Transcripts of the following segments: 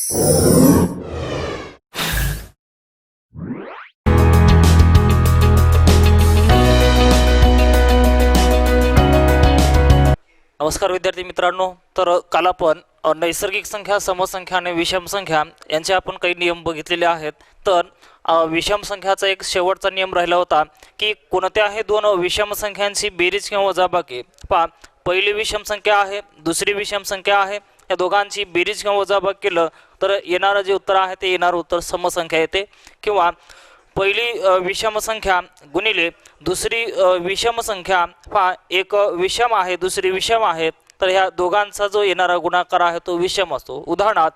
नमस्कार विद्यार्थी मित्रांनो, तर काल आपण नैसर्गिक संख्या, समसंख्या आणि विषम संख्या यांचे आपण काही नियम बघितलेले आहेत। तर विषम संख्याचा एक शेवटचा नियम राहिला होता की कोणत्याही दोन विषम संख्यांची बेरीज किंवा वजाबाकी, पहा पहिली विषम संख्या आहे, दुसरी विषम संख्या आहे, या दोघांची बेरीज किंवा वजाबाकी केलं तर येणारं जे उत्तर आहे ते येणारं उत्तर समसंख्या येते। किंवा पहिली विषम संख्या गुणिले दुसरी विषम संख्या, पहा एक विषम आहे दुसरी विषम आहे, तर ह्या दोघांचा जो येणारा गुणाकार आहे तो विषम असतो। उदाहरणार्थ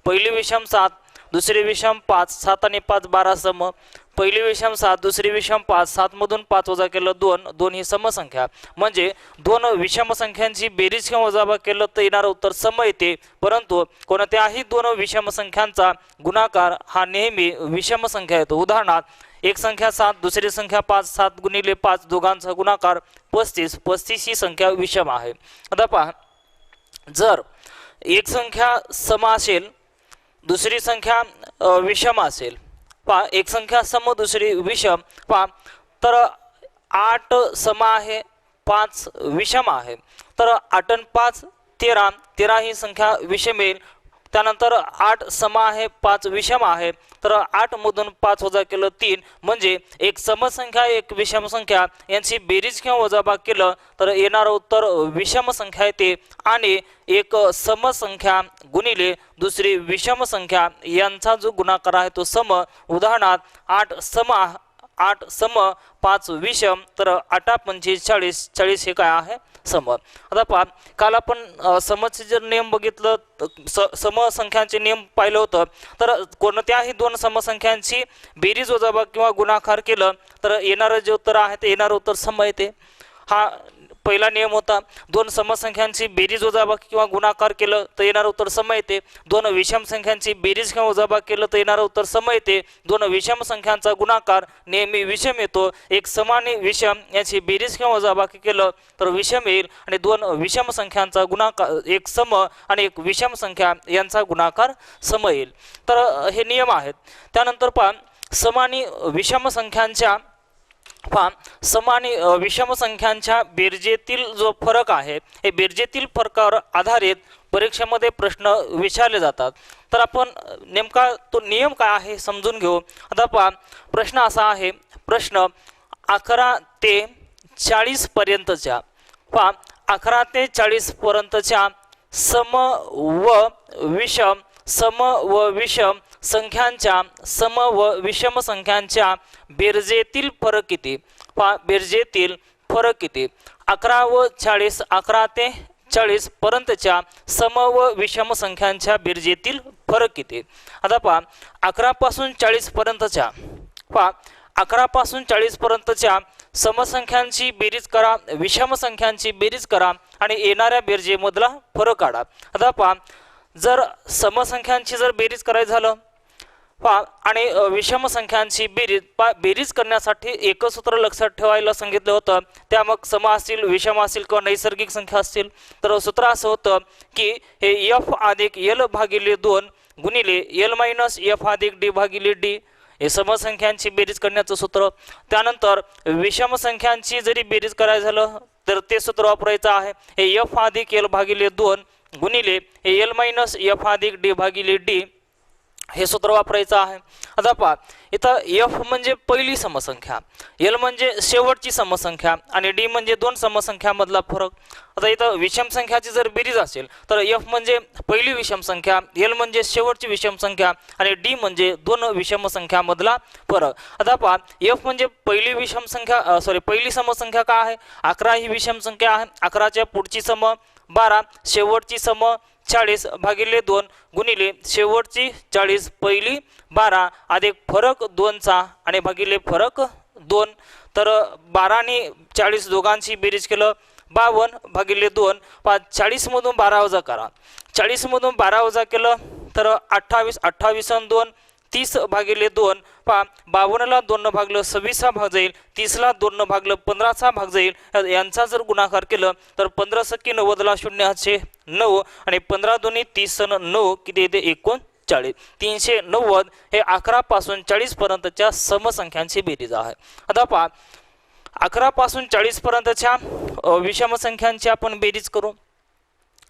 पहिली विषम 7 दुसरी विषम 5, 7 आणि 5 12 सम, पहिली विषम 7 दुसरी विषम 5, 7 मधून 5 वजा केलं 2, 2 ही समसंख्या। म्हणजे दोन विषम संख्यांची बेरीज किंवा वजाबाकी केलं तर येणारं उत्तर सम येते, परंतु कोणत्याही दोन विषम संख्यांचा गुणाकार हा नेहमी विषम संख्या येतो। उदाहरणार्थ एक संख्या 7 दुसरी संख्या 5, 7 गुणिले 5 दोघांचा गुणाकार 35, 35 ही संख्या विषम आहे। आता पहा, जर एक संख्या सम असेल दुसरी संख्या विषम असेल, पहा एक संख्या सम दुसरी विषम, पहा तर 8 सम आहे 5 विषम आहे, तर 8 आणि 5 13, 13 ही संख्या विषम येईल। त्यानंतर 8 सम आहे 5 विषम आहे, तर 8 मधून 5 वजा केलं 3, म्हणजे एक समसंख्या एक विषम संख्या यांची बेरीज किंवा वजाबाकी केलं तर येणारं उत्तर विषम संख्या येते। आणि एक समसंख्या गुणिले दुसरी विषम संख्या यांचा जो गुणाकार आहे तो सम। उदाहरणार्थ 8 सम 5 विषम, तर 8 25 40, 40 हे काय आहे सम। आता पहा, काल आपण समचे जर नियम बघितलं, समसंख्यांचे नियम पाहिलं होतं, तर कोणत्याही दोन समसंख्यांची बेरीज वजाबाकी किंवा गुणाकार केलं तर येणारं जे उत्तर आहे ते येणारं उत्तर सम येते। हा पहिला नियम होता। दोन समसंख्यांची बेरीज वजाबाकी किंवा गुणाकार केलं तर येणारं उत्तर सम येते। दोन विषम संख्यांची बेरीज किंवा वजाबाकी केलं तर येणारं उत्तर सम येते। दोन विषम संख्यांचा गुणाकार नेहमी विषम येतो। एक सम आणि विषम याची बेरीज किंवा वजाबाकी केलं तर विषम येईल, आणि दोन विषम संख्यांचा गुणाकार, एक सम आणि एक विषम संख्या यांचा गुणाकार सम येईल। तर हे नियम आहेत। त्यानंतर पहा, सम आणि विषम संख्यांच्या सम आणि विषम संख्यांच्या बेरजेतील जो फरक आहे, हे बेरजेतील फरकावर आधारित परीक्षेमध्ये प्रश्न विचारले जातात। तर आपण नेमका तो नियम काय आहे समजून घेऊ। आता पहा, प्रश्न असा आहे, प्रश्न 11 ते 40 पर्यंतच्या, पहा 11 ते 40 पर्यंतच्या सम व विषम संख्यांच्या सम व विषम संख्यांच्या बेरजेतील फरक किती। पहा बेरजेतील फरक किती। 11 व 40, 11 ते 40 पर्यंतच्या सम व विषम संख्यांच्या बेरजेतील फरक किती। आता पहा 11 पासून 40 पर्यंतच्या, पहा 11 पासून 40 पर्यंतच्या समसंख्यांची बेरीज करा, विषम संख्यांची बेरीज करा आणि येणाऱ्या बेरजेमधला फरक काढा। आता पहा, जर समसंख्यांची जर बेरीज करायचं झालं, पहा आणि विषम संख्यांची बेरीज करण्यासाठी एकच सूत्र लक्षात ठेवायला सांगितलं होतं। त्या मग सम असतील, विषम असतील किंवा नैसर्गिक संख्या असतील, तर सूत्र असं होतं की हे f अधिक l भागिले 2 गुणिले l मायनस f अधिक d भागिले d, हे समसंख्यांची बेरीज करण्याचं सूत्र। त्यानंतर विषम संख्यांची जरी बेरीज करायचं झालं तर ते सूत्र वापरायचं आहे, हे f अधिक l भागिले 2 गुणिले हे l मायनस f अधिक d भागिले d, हे सूत्र वापरायचं आहे। आता पहा, इथं f म्हणजे पहिली समसंख्या, l म्हणजे शेवटची समसंख्या आणि d म्हणजे दोन समसंख्यामधला फरक। आता इथं विषम संख्याची जर बेरीज असेल तर f म्हणजे पहिली विषम संख्या, l म्हणजे शेवटची विषम संख्या आणि d म्हणजे दोन विषम संख्यामधला फरक। आता पहा, f म्हणजे पहिली विषम संख्या, पहिली समसंख्या काय आहे, 11 ही विषम संख्या आहे। 11च्या पुढची सम 12, शेवटची सम 40 भागिले 2 गुणिले शेवटची 40 पहिली 12 अधिक फरक 2चा आणि भागिले फरक 2, तर 12 आणि 40 दोघांची बेरीज केलं 52 भागिले 2, 40 मधून 12 वजा करा, 40 मधून 12 वजा केलं तर 28, 28 आणि 2 30 भागिले 2, पहा 52 ला 2 भागलं 26 भाग जाईल, 30 ला 2 भागलं 15 भाग जाईल। यांचा जर गुणाकार केलं तर 15 × 90 ला 0 9 आणि 15 × 2 = 30 9 किती येते 39। 40. 390 हे 11 पासून 40 पर्यंतच्या समसंख्यांची बेरीज आहे. आता पहा 11 पासून 40 पर्यंतच्या विषम संख्यांची आपण बेरीज करू.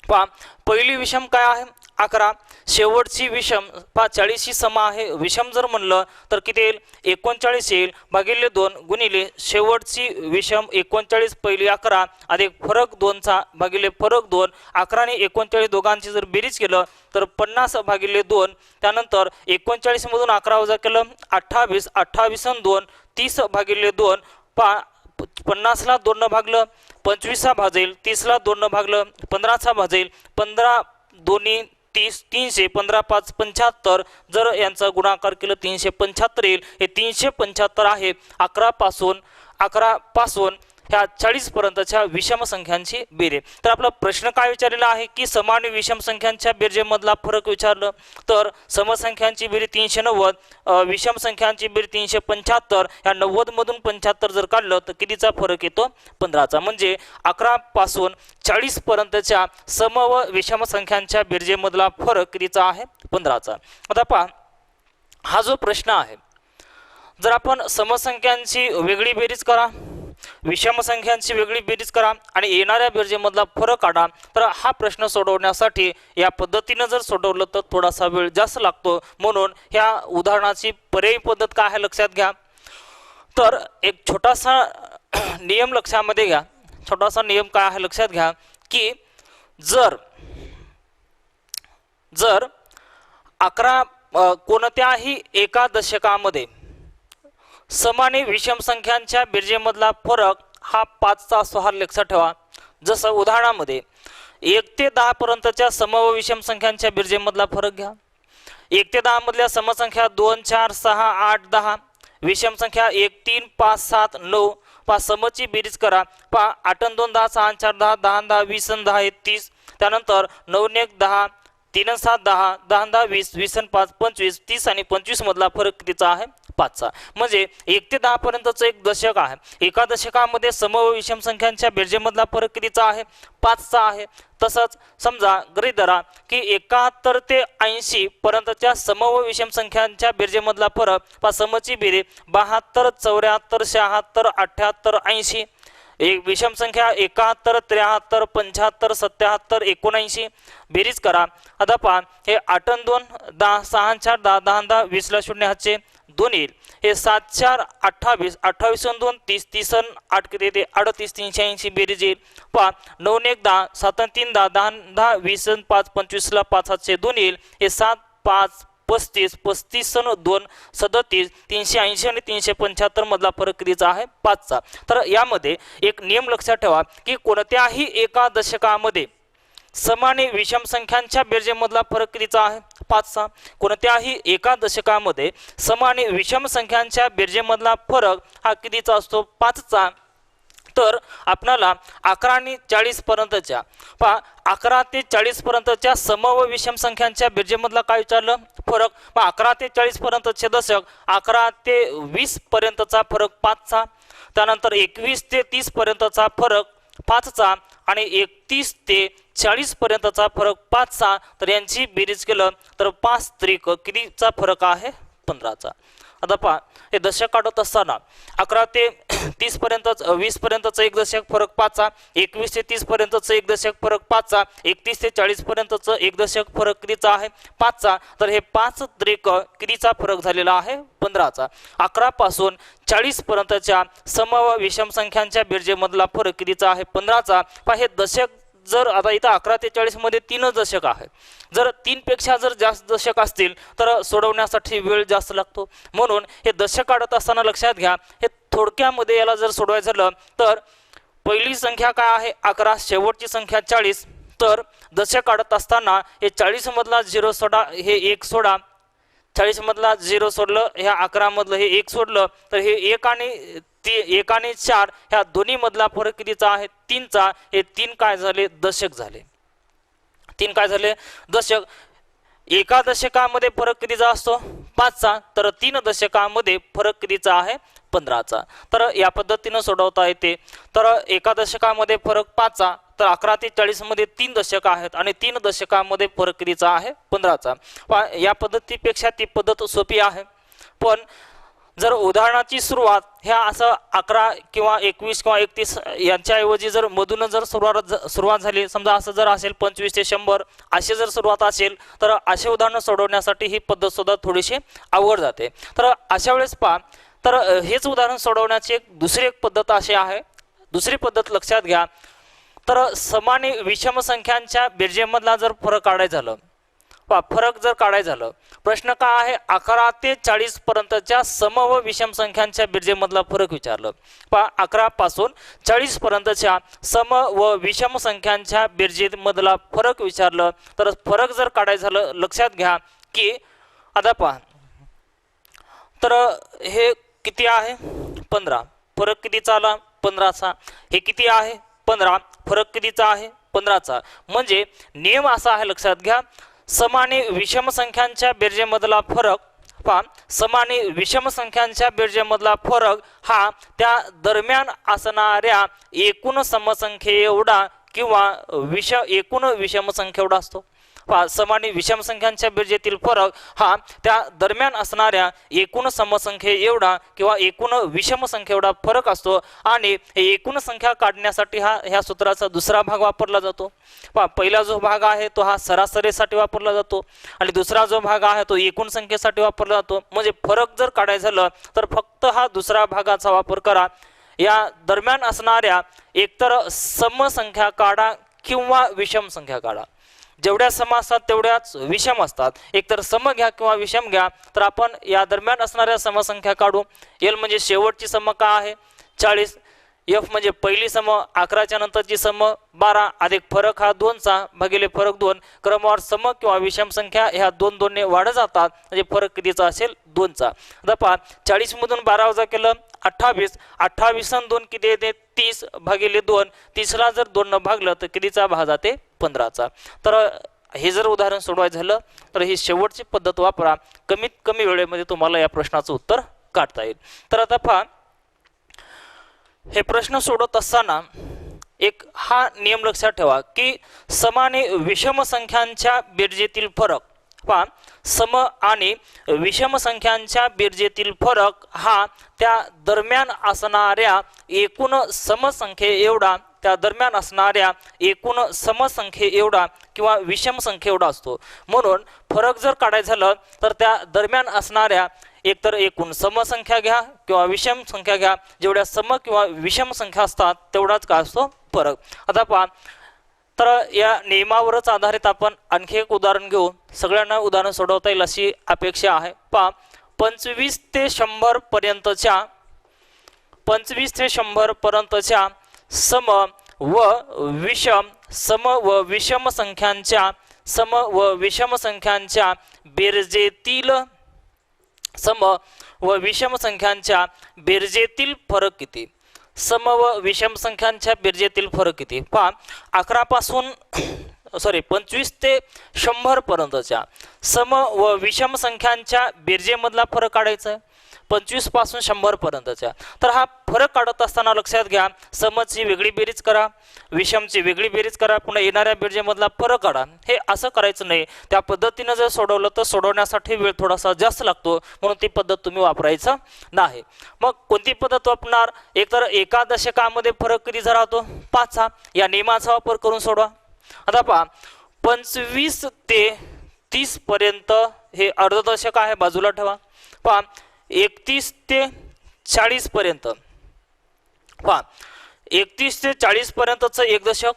पहा पहिली विषम काय आहे 11, शेवटची विषम पहा 40 शी सम आहे. विषम जर म्हणलं तर किती येईल 39 येईल भागिले 2 गुणिले शेवटची विषम 39 पहिली 11 अधिक फरक 2चा भागिले फरक 2. 11 आणि 39 दोघांची जर बेरीज केलं तर 50 भागिले 2. त्यानंतर 39 मधून 11 वजा केलं 28, 28 आणि 2 30 भागिले 2. पहा 50 ला 2 न भागलं 25 भाजेल, 30 ला 2 न भागलं 15 भाजेल, 15 दोन्ही 30, 300, 15 5 75. जर यांचा गुणाकार केलं 375 येईल. हे 375 आहे 11 पासून ह्या 40 पर्यंतच्या विषम संख्यांची बेरीज. तर आपला प्रश्न काय विचारलेला आहे की समान विषम संख्यांच्या बेरजेमधला फरक विचारलं. तर समसंख्यांची बेरीज 390, विषम संख्यांची बेरीज 375. या 90 मधून 75 जर काढलं तर कितीचा फरक येतो 15चा. म्हणजे 11 पासून 40 पर्यंतच्या सम व विषम संख्यांच्या बेरजेमधला फरक कितीचा आहे 15चा. आता पहा हा जो प्रश्न आहे जर आपण समसंख्यांची वेगळी बेरीज करा, विषम संख्यांची वेगळी बेरीज करा आणि येणाऱ्या बेरजेमधला फरक काढा, तर हा प्रश्न सोडवण्यासाठी या पद्धतीने जर सोडवलं तर थोडासा वेळ जास्त लागतो. म्हणून ह्या उदाहरणाची पर्यायी पद्धत काय आहे लक्षात घ्या. तर एक छोटासा नियम लक्षामध्ये घ्या. छोटासा नियम काय आहे लक्षात घ्या की जर 11 कोणत्याही एका दशकामध्ये समाने विषम संख्यांच्या बेरजेमधला फरक हा 5चा असतो. हा लक्षात ठेवा. जसं उदाहरणामध्ये 1 ते 10 पर्यंतच्या सम व विषम संख्यांच्या बेरजेमधला फरक घ्या. 1 ते 10 मधल्या समसंख्या 2 4 6 8 10, विषम संख्या 1 3 5 7 9. पहा समची बेरीज करा. पहा 8 आणि 2 10, 6 आणि 4 10, 10 आणि 10 20 आणि 10 30. त्यानंतर 9 आणि 1 10, 3 आणि 7 10, 10 आणि 10 20, 20 आणि 5 25, 30 आणि 25 मधला फरक कितीचा आहे 5चा. म्हणजे 1 ते 10 पर्यंतचं एक दशक आहे. एका दशकामध्ये सम व विषम संख्यांच्या बेरजेमधला फरक कितीचा आहे 5चा आहे. तसंच समजा गृहीत धरा की 71 ते 80 पर्यंतच्या सम व विषम संख्यांच्या बेरजेमधला फरक पहा समची बेरीज 72 74 76 78 80. एक विषम संख्या 71 73 75 77 79. बेरीज करा. आता पहा हे 8 आणि 2 10, 6 आणि 4 10, 10 आणि 10 20 ला 0 हातचे 2 येईल. हे 7 4 28, 28 आणि 2 30, 30 आणि 8 किती येते 38, 380 बेरीज येईल. पहा 9 आणि 1 10, 7 आणि 3 10, 10 आणि 10 20 आणि 5 25 ला 5 हातचे 2 येईल. हे 7 5 35, 35 आणि 2 37, 380 आणि 375 मधला फरक कितीचा आहे 5चा. तर यामध्ये एक नियम लक्षात ठेवा की कोणत्याही एका दशकामध्ये समाने विषम संख्यांच्या बेरजेमधला फरक कितीचा आहे 5चा. कोणत्याही एका दशकामध्ये समाने विषम संख्यांच्या बेरजेमधला फरक हा कितीचा असतो 5चा. तर आपणाला 11 आणि 40 पर्यंतच्या पहा 11 ते 40 पर्यंतच्या सम व विषम संख्यांच्या बेरजेमधला काय विचारलं फरक. पहा 11 ते 40 पर्यंतचे दशक, 11 ते 20 पर्यंतचा फरक 5चा. त्यानंतर 21 ते 30 पर्यंतचा फरक 5चा आणि 31 ते 40 पर्यंतचा फरक 5चा. तर यांची बेरीज केलं तर 5 त्रिक कितीचा फरक आहे 15चा. आता पहा हे दशक काढत असताना 11 ते 30 पर्यंत 20 पर्यंतचं एक दशक फरक 5चा, 21 ते 30 पर्यंतचं एक दशक फरक 5चा, 31 ते 40 पर्यंतचं एक दशक फरक कितीचा आहे 5चा. तर हे 5 त्रिक कितीचा फरक झालेला आहे 15चा. 11 पासून 40 पर्यंतच्या सम व विषम संख्यांच्या बेरजेमधला फरक कितीचा आहे 15चा. पहा हे दशक जर आता इथं 11 ते 40 मध्ये 3 दशक आहे. जर 3 पेक्षा जर जास्त दशक असतील तर सोडवण्यासाठी वेळ जास्त लागतो. म्हणून हे दशक काढत असताना लक्षात घ्या हे थोडक्यामध्ये याला जर सोडवायचं झालं तर पहिली संख्या काय आहे 11, शेवटची संख्या 40. तर दशक काढत असताना हे 40 मधला 0 सोडा, हे 1 सोडा. 40 मधला 0 सोडलं, ह्या 11 मधलं हे 1 सोडलं तर हे 1 आणि 4 ह्या दोन्ही मधला फरक कितीचा आहे 3चा. हे 3 काय झाले दशक झाले. 3 काय झाले दशक. एका दशकामध्ये फरक कितीचा असतो 5चा. तर 3 दशकामध्ये फरक कितीचा आहे 15चा. तर या पद्धतीने सोडवता येते. तर एका दशकामध्ये फरक 5चा, तर 11 ते 40 मध्ये 3 दशक आहेत आणि 3 दशकामध्ये फरक कितीचा आहे 15चा. या पद्धतीपेक्षा ती पद्धत सोपी आहे. पण जर उदाहरणाची सुरुवात ह्या असं 11 किंवा 21 किंवा 31 यांच्याऐवजी जर मधून जर सुरुवात झाली, समजा असं जर असेल 25 ते 100 असे जर सुरुवात असेल तर असे उदाहरणं सोडवण्यासाठी ही पद्धत सुद्धा थोडीशी अवघड जाते. तर अशा वेळेस पहा, तर हेच उदाहरण सोडवण्याची दुसरी एक पद्धत अशी आहे. दुसरी पद्धत लक्षात घ्या. तर सम आणि विषम संख्यांच्या बेरजेमधला जर फरक काढायचा झालं, फरक जर काढायचं झालं, प्रश्न काय आहे, 11 ते 40 पर्यंतच्या सम व विषम संख्यांच्या बेरजेमधला फरक विचारलं. 11 पासून 40 पर्यंतच्या सम व विषम संख्यांच्या बेरजेमधला फरक विचारलं. तर फरक जर काढायचं झालं, लक्षात घ्या की आता पहा, तर हे किती आहे 15, फरक कितीचा आला 15चा. हे किती आहे 15, फरक कितीचा आहे 15चा. म्हणजे नियम असा आहे, लक्षात घ्या, सम आणि विषम संख्यांच्या बेरजेमधला फरक, पहा, सम आणि विषम संख्यांच्या बेरजेमधला फरक हा त्या दरम्यान असणाऱ्या एकूण समसंख्ये एवढा किंवा एकूण विषम संख्ये एवढा असतो. पहा, सम आणि विषम संख्यांच्या बेरजेतील फरक हा त्या दरम्यान असणाऱ्या एकूण समसंख्ये एवढा किंवा एकूण विषम संख्ये एवढा फरक असतो. आणि एकूण संख्या काढण्यासाठी ह्या सूत्राचा दुसरा भाग वापरला जातो. पहा, पहिला जो भाग आहे तो हा सरासरीसाठी वापरला जातो आणि दुसरा जो भाग आहे तो एकूण संख्येसाठी वापरला जातो. म्हणजे फरक जर काढायचं झालं तर फक्त हा दुसरा भागाचा वापर करा. या दरम्यान असणाऱ्या एकतर सम संख्या काढा किंवा विषम संख्या काढा. जेवढ्या सम असतात तेवढ्याच विषम असतात. एकतर सम घ्या किंवा विषम घ्या. तर आपण या दरम्यान असणाऱ्या समसंख्या काढू. एल म्हणजे शेवटची सम काय आहे 40, एफ म्हणजे पहिली सम 11च्या नंतरची सम 12 अधिक फरक हा 2चा भागिले फरक 2. क्रमवार सम किंवा विषम संख्या ह्या 2 ने वाढत जातात. म्हणजे फरक कितीचा असेल 2चा. आता पहा, 40 मधून 12 वजा केलं 28, 28 आणि 2 किती येते 30 भागिले 2. 30ला जर 2 न भागलं तर कितीचा भाग जाते 15चा. तर हे जर उदाहरण सोडवायचं झालं तर ही शेवटची पद्धत वापरा. कमीत कमी वेळेमध्ये तुम्हाला या प्रश्नाचं उत्तर काढता येईल. तर आता पहा, हे प्रश्न सोडवत असताना एक हा नियम लक्षात ठेवा की सम आणि विषम संख्यांच्या बेरजेतील फरक, पहा, सम आणि विषम संख्यांच्या बेरजेतील फरक हा त्या दरम्यान असणाऱ्या एकूण समसंख्ये एवढा, त्या दरम्यान असणाऱ्या एकूण समसंख्ये एवढा किंवा विषम संख्ये एवढा असतो. म्हणून फरक जर काढायचं झालं तर त्या दरम्यान असणाऱ्या एकतर एकूण समसंख्या घ्या किंवा विषम संख्या घ्या. जेवढ्या सम किंवा विषम संख्या असतात तेवढाच काय असतो फरक. आता पहा, तर या नियमावरच आधारित आपण आणखी एक उदाहरण घेऊ. सगळ्यांना उदाहरण सोडवता येईल अशी अपेक्षा आहे. पहा, 25 ते 100 पर्यंतच्या 25 ते 100 पर्यंतच्या सम व विषम संख्यांच्या बेरजेतील सम व विषम संख्यांच्या बेरजेतील फरक किती. सम व विषम संख्यांच्या बेरजेतील फरक किती. पहा, 25 ते 100 पर्यंतच्या सम व विषम संख्यांच्या बेरजेमधला फरक काढायचा आहे. 25 पासून 100 पर्यंतच्या. तर हा फरक काढत असताना लक्षात घ्या, समची वेगळी बेरीज करा, विषमची वेगळी बेरीज करा, पुन्हा येणाऱ्या बेरजेमधला फरक काढा. हे असं करायचं नाही. त्या पद्धतीनं जर सोडवलं तर सोडवण्यासाठी वेळ थोडासा जास्त लागतो, म्हणून ती पद्धत तुम्ही वापरायचं नाही. मग कोणती पद्धत वापरणार, एकतर एका दशकामध्ये फरक कितीचा राहतो 5चा. या नियमाचा वापर करून सोडवा. आता पहा, 25 ते 30 पर्यंत हे अर्ध दशक आहे, बाजूला ठेवा. पहा, 31 ते 40 पर्यंत, पहा 31 ते 40 पर्यंतचं एक दशक,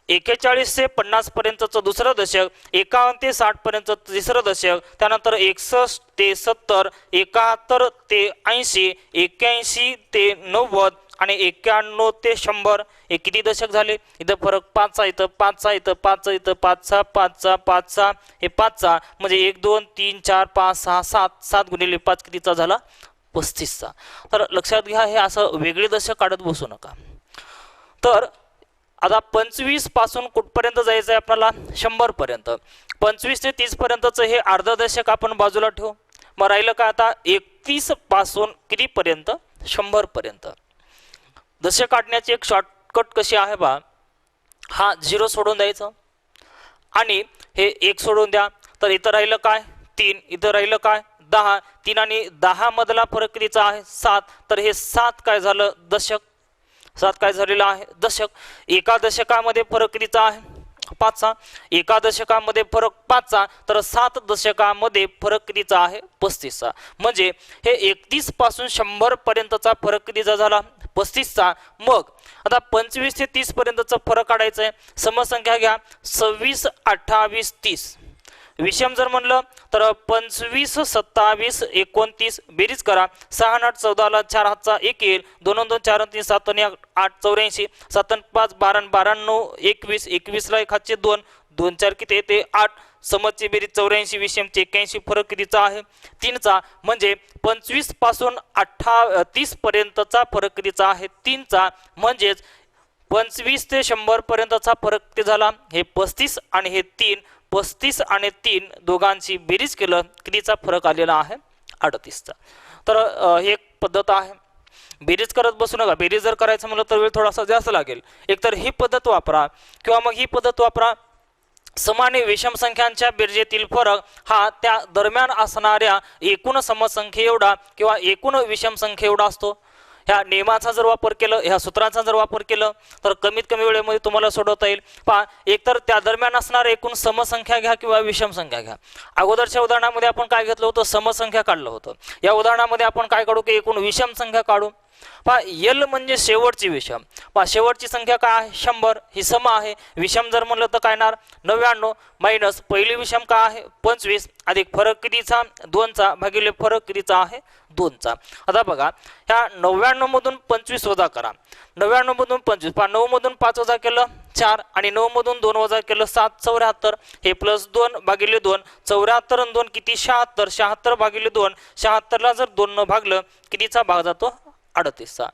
41 ते 50 पर्यंतचं दुसरं दशक, 51 ते 60 पर्यंत तिसरं दशक, त्यानंतर 61 ते 70, 71 ते 80, 81 ते 90 आणि 91 ते 100. हे किती दशक झाले. इथं फरक 5चा, इथं 5चा, इथं 5चा, इथं 5चा, 5चा, 5चा, हे 5चा. म्हणजे 1 2 3 4 5 6 7, 7 गुणिले 5 कितीचा झाला 35चा. तर लक्षात घ्या, हे असं वेगळे दशक काढत बसू नका. तर आता 25 पासून कुठपर्यंत जायचं आहे आपल्याला 100 पर्यंत. 25 ते 30 पर्यंतचं हे अर्ध दशक आपण बाजूला ठेवू. मग राहिलं का आता 31 पासून किती पर्यंत 100 पर्यंत. दशक काढण्याची एक शॉर्टकट कशी आहे बा, हा 0 सोडून द्यायचं आणि हे 1 सोडून द्या, तर इथं राहिलं काय 3, इथं राहिलं काय 10, 3 आणि 10 मधला फरक कितीचा आहे 7, तर हे 7 काय झालं दशक, 7 काय झालेलं आहे दशक. एका दशकामध्ये फरक कितीचा आहे 5चा, एका दशकामध्ये फरक 5चा, तर 7 दशकामध्ये फरक कितीचा आहे 35चा. म्हणजे हे 31 पासून 100 पर्यंतचा फरक कितीचा झाला 35चा. मग आता 25 ते 30 पर्यंतचा फरक काढायचा आहे. समसंख्या घ्या 26, 28, 30. विषम जर म्हणलं तर 25, 27, 29 बेरीज करा. 6 8 14 4 हातचा 1 येईल. 2 2 4 3 7 8 8 84, 7 5 12 12 9 21, 21 ला 1 हातचे 2, 2 4 किती येते 8. समजची बेरीज 84, विषमची 81, फरक कितीचा आहे 3चा. म्हणजे 25 पासून 30 पर्यंतचा फरक कितीचा आहे 3चा. म्हणजेच 25 ते 100 पर्यंतचा फरक किती झाला हे 35 आणि हे 3. 35 आणि 3 दोघांची बेरीज केलं कितीचा फरक आलेला आहे 38चा. तर ही एक पद्धत आहे. बेरीज करत बसू नका. बेरीज जर करायचं म्हणलं तर वेळ थोडासा जास्त लागेल. एकतर ही पद्धत वापरा किंवा मग ही पद्धत वापरा. समान विषम संख्यांच्या बेरजेतील फरक हा त्या दरम्यान असणाऱ्या एकूण समसंख्ये एवढा किंवा एकूण विषम संख्ये एवढा असतो. ह्या नियमाचा जर वापर केलं, ह्या सूत्राचा जर वापर केलं तर कमीत कमी वेळेमध्ये तुम्हाला सोडवता येईल. पहा, एकतर त्या दरम्यान असणाऱ्या एकूण समसंख्या घ्या किंवा विषम संख्या घ्या. अगोदरच्या उदाहरणामध्ये आपण काय घेतलं होतं समसंख्या काढलं होतं. या उदाहरणामध्ये आपण काय काढू की एकूण विषम संख्या काढू. पहा, यल म्हणजे शेवटची विषम. पहा, शेवटची संख्या काय आहे 100, ही सम आहे. विषम जर म्हणलं तर काय येणार 99 मायनस पहिली विषम काय आहे 25 अधिक फरक कितीचा 2चा भागिले फरक कितीचा आहे 2चा. आता बघा, ह्या 99 मधून 25 वजा करा. 99 मधून 25, पहा 9 मधून 5 वजा केलं 4 आणि 9 मधून 2 वजा केलं 7, 74. हे प्लस 2 भागिले 2, 74 आणि 2 किती 76, 76 भागिले 2, 76 ला जर 2 न भागलं कितीचा भाग जातो 38चा.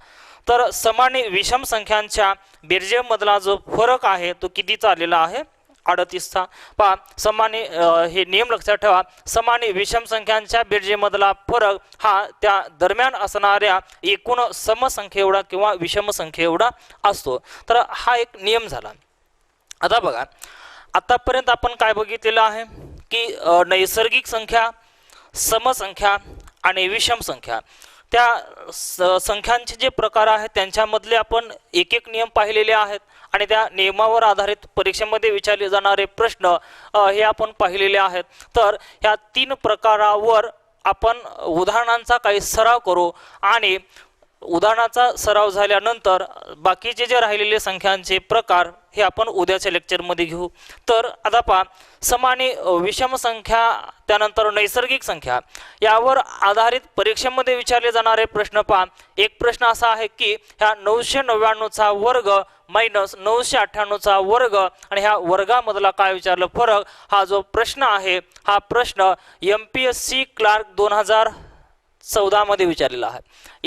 तर समान विषम संख्यांच्या बेरजेमधला जो फरक आहे तो कितीचा आलेला आहे 38चा. पहा, समान हे नियम लक्षात ठेवा. समान विषम संख्यांच्या बेरजेमधला फरक हा त्या दरम्यान असणाऱ्या एकूण समसंख्ये एवढा किंवा विषम संख्ये एवढा असतो. तर हा एक नियम झाला. आता बघा, आतापर्यंत आपण काय बघितलेलं आहे की नैसर्गिक संख्या, समसंख्या आणि विषम संख्या त्या संख्यांचे जे प्रकार आहेत त्यांच्यामधले आपण एक एक नियम पाहिलेले आहेत आणि त्या नियमावर आधारित परीक्षेमध्ये विचारले जाणारे प्रश्न हे आपण पाहिलेले आहेत. तर ह्या 3 प्रकारावर आपण उदाहरणांचा काही सराव करू आणि उदाहरणाचा सराव झाल्यानंतर बाकीचे जे राहिलेले संख्यांचे प्रकार हे आपण उद्याच्या लेक्चरमध्ये घेऊ. तर आता पहा, समान विषम संख्या त्यानंतर नैसर्गिक संख्या यावर आधारित परीक्षेमध्ये विचारले जाणारे प्रश्न पहा. एक प्रश्न असा आहे की ह्या 999चा वर्ग मायनस 998चा वर्ग आणि ह्या वर्गामधला काय विचारलं फरक. हा जो प्रश्न आहे हा प्रश्न MPSC क्लार्क 2014 मध्ये विचारलेला आहे.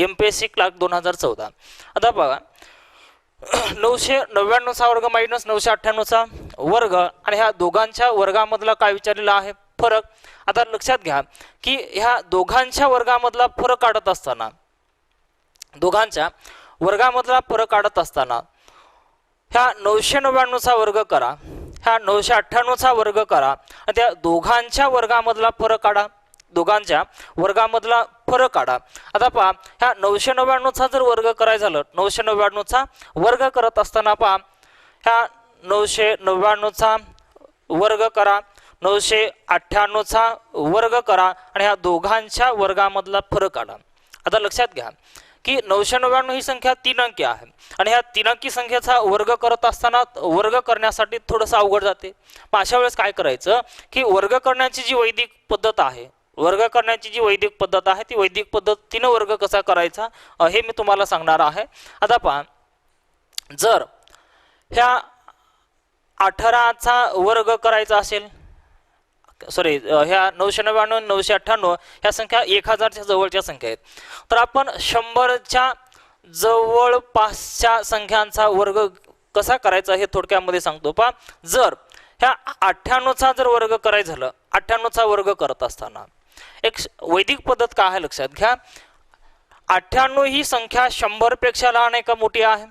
MPSC clerk 2014. आता बघा, 999चा वर्ग मायनस 998चा वर्ग आणि ह्या दोघांच्या वर्गामधला काय विचारलेला आहे फरक. आता लक्षात घ्या की ह्या दोघांच्या वर्गामधला फरक काढत असताना ह्या 999चा वर्ग करा, ह्या 998चा वर्ग करा आणि त्या दोघांच्या वर्गामधला फरक काढा. दोघांच्या वर्गामधला फरक काढा. आता पहा, ह्या 999चा जर वर्ग करायचं झालं, 999चा वर्ग करत असताना पहा, ह्या 999चा वर्ग करा, 998चा वर्ग करा आणि ह्या दोघांच्या वर्गामधला फरक काढा. आता लक्षात घ्या की 999 ही संख्या 3 अंकी आहे आणि ह्या 3 अंकी संख्येचा वर्ग करत असताना वर्ग करण्यासाठी थोडंसं अवघड जाते. मग अशा वेळेस काय करायचं की वर्ग करण्याची जी वैदिक पद्धत आहे, ती वैदिक पद्धतीनं वर्ग कसा करायचा हे मी तुम्हाला सांगणार आहे. आता पहा, जर ह्या 18चा वर्ग करायचा असेल, ह्या 999 998 ह्या संख्या 1000च्या जवळच्या संख्या आहेत, तर आपण 100च्या जवळपासच्या संख्यांचा वर्ग कसा करायचा हे थोडक्यामध्ये सांगतो. पहा, जर ह्या 98चा जर वर्ग करायचं झालं, 98चा वर्ग करत असताना एक वैदिक पद्धत काय आहे लक्षात घ्या. 98 ही संख्या 100 पेक्षा लहान आहे का मोठी आहे?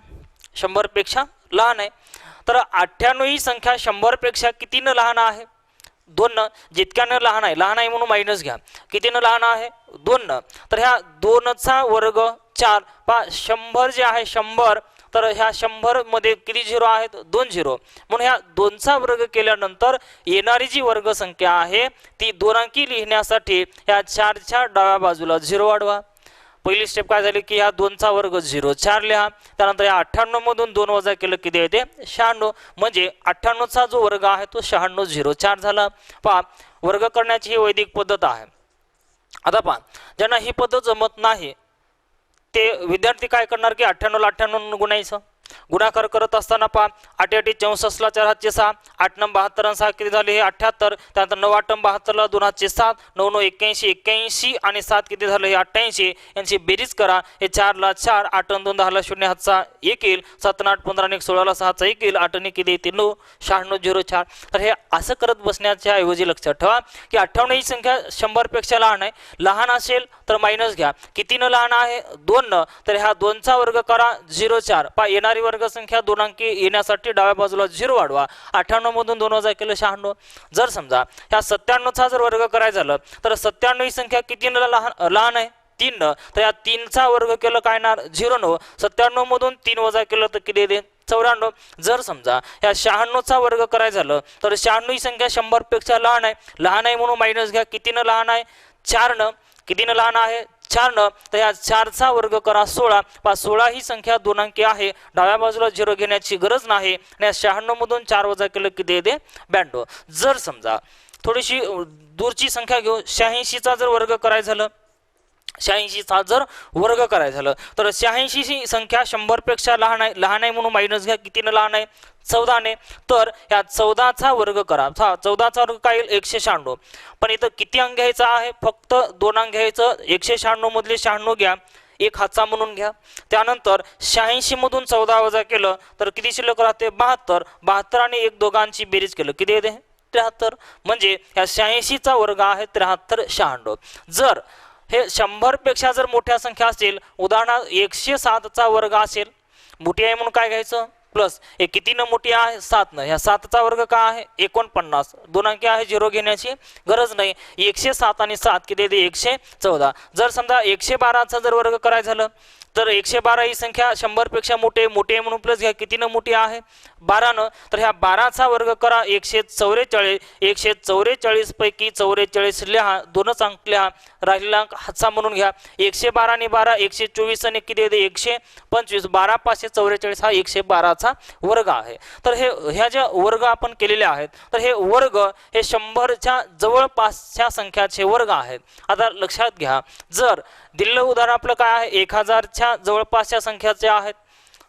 100 पेक्षा लहान आहे. तर 98 ही संख्या 100 पेक्षा कितीनं लहान आहे? 2 न. जितक्यानं लहान आहे म्हणून मायनस घ्या. कितीनं लहान आहे? 2 न. तर ह्या 2चा वर्ग 4 पहा 100 जे आहे 100, तर ह्या 100 मध्ये किती झिरो आहेत? 2 झिरो. म्हणून ह्या 2चा वर्ग केल्यानंतर येणारी जी वर्ग संख्या आहे ती 2 अंकी लिहिण्यासाठी ह्या 4च्या डाव्या बाजूला 0 वाढवा. पहिली स्टेप काय झाली की ह्या 2चा वर्ग 0 4 लिहा. त्यानंतर या 98 मधून 2 वजा केलं किती येते? 96. म्हणजे 98चा जो वर्ग आहे तो 96 0 4 झाला. पहा वर्ग करण्याची ही वैदिक पद्धत आहे. आता पहा ज्यांना ही पद्धत जमत नाही ते विद्यार्थी काय करणार की 98 ला 98 गुणायचं. गुणाकार करत असताना पहा 8 8 64 4 हातचे 6, 8 9 72 6 किती झाले? हे 78. त्यानंतर 9 8 72 ला 2 हातचे 7, 9 9 81 81 आणि 7 किती झालं? हे 88. यांची बेरीज करा. हे 4 ला 4, 8 2 10 ला 0 हातचा 1 येईल, 7 8 15 आणि 16 ला 6 चा 1 येईल, 8 आणि किती येते? 9 96 0 4. तर हे असं करत बसण्याच्या ऐवजी लक्षात ठेवा की 58 ही संख्या 100 पेक्षा लहान आहे. लहान असेल तर मायनस घ्या. कितीनं लहान आहे? 2 न. तर ह्या 2चा वर्ग करा 0 4. पहा येणारी वर्ग संख्या 2 अंकी येण्यासाठी डाव्या बाजूला 0 वाढवा. 98 मधून 2 वजा केलं 96. जर समजा ह्या 97चा जर वर्ग करायचा झालं तर 97 ही संख्या कितीनं लहान आहे? 3 न. तर या 3चा वर्ग केलं काय येणार? 0 9. 97 मधून 3 वजा केलं तर किती येते? 94. जर समजा ह्या 96चा वर्ग करायचा झालं तर 96 ही संख्या 100 पेक्षा लहान आहे म्हणून मायनस घ्या. कितीनं लहान आहे? 4 न. कितीनं लहान आहे? 4 न. तर या 4चा वर्ग करा 16. 16 ही संख्या 2 अंकी आहे. डाव्या बाजूला 0 घेण्याची गरज नाही. आणि 96 मधून 4 वजा केलं किती येते? 92. जर समजा थोडीशी दूरची संख्या घेऊ. 86चा जर वर्ग करायचं झालं 86चा जर वर्ग करायचं झालं तर 86 ही संख्या 100 पेक्षा लहान आहे म्हणून मायनस घ्या. कितीनं लहान आहे? 14 ने. तर ह्या 14चा वर्ग करा. 14चा वर्ग काय येईल? 196. पण इथं किती अंक घ्यायचा आहे? फक्त 2 अंक घ्यायचं. 196 मधले 96 घ्या, एक हातचा म्हणून घ्या. त्यानंतर 86 मधून 14 वजा केलं तर किती शिल्लक राहते? 72. 72 आणि 1 दोघांची बेरीज केलं किती येते? 73. म्हणजे ह्या 86चा वर्ग आहे 73 96. जर हे 100 पेक्षा जर मोठ्या संख्या असेल, उदाहरणार्थ 107चा वर्ग असेल, मोठी आहे म्हणून काय घ्यायचं? प्लस. हे कितीनं मोठी आहे? 7 न. ह्या 7चा वर्ग काय आहे? 49. 2 अंकी आहे, 0 घेण्याची गरज नाही. 107 आणि 7 किती येते? 114. जर समजा 112चा जर वर्ग करायचं झालं तर 112 ही संख्या 100 पेक्षा मोठी आहे म्हणून प्लस घ्या. कितीनं मोठी आहे? 12 न. तर ह्या 12चा वर्ग करा 144. 144 पैकी 44 लिहा, 2च अंक लिहा, राहिलेला अंक हातचा म्हणून घ्या. 112 आणि 12 124 आणि किती येते? 125. 12 5 44 हा 112चा वर्ग आहे. तर ह्या ज्या वर्ग आपण केलेले आहेत तर हे वर्ग हे 100च्या जवळपासच्या संख्याचे वर्ग आहेत. आता लक्षात घ्या, जर दिलेलं उदाहरण आपलं काय आहे? 1000च्या जवळपासच्या संख्याचे आहेत.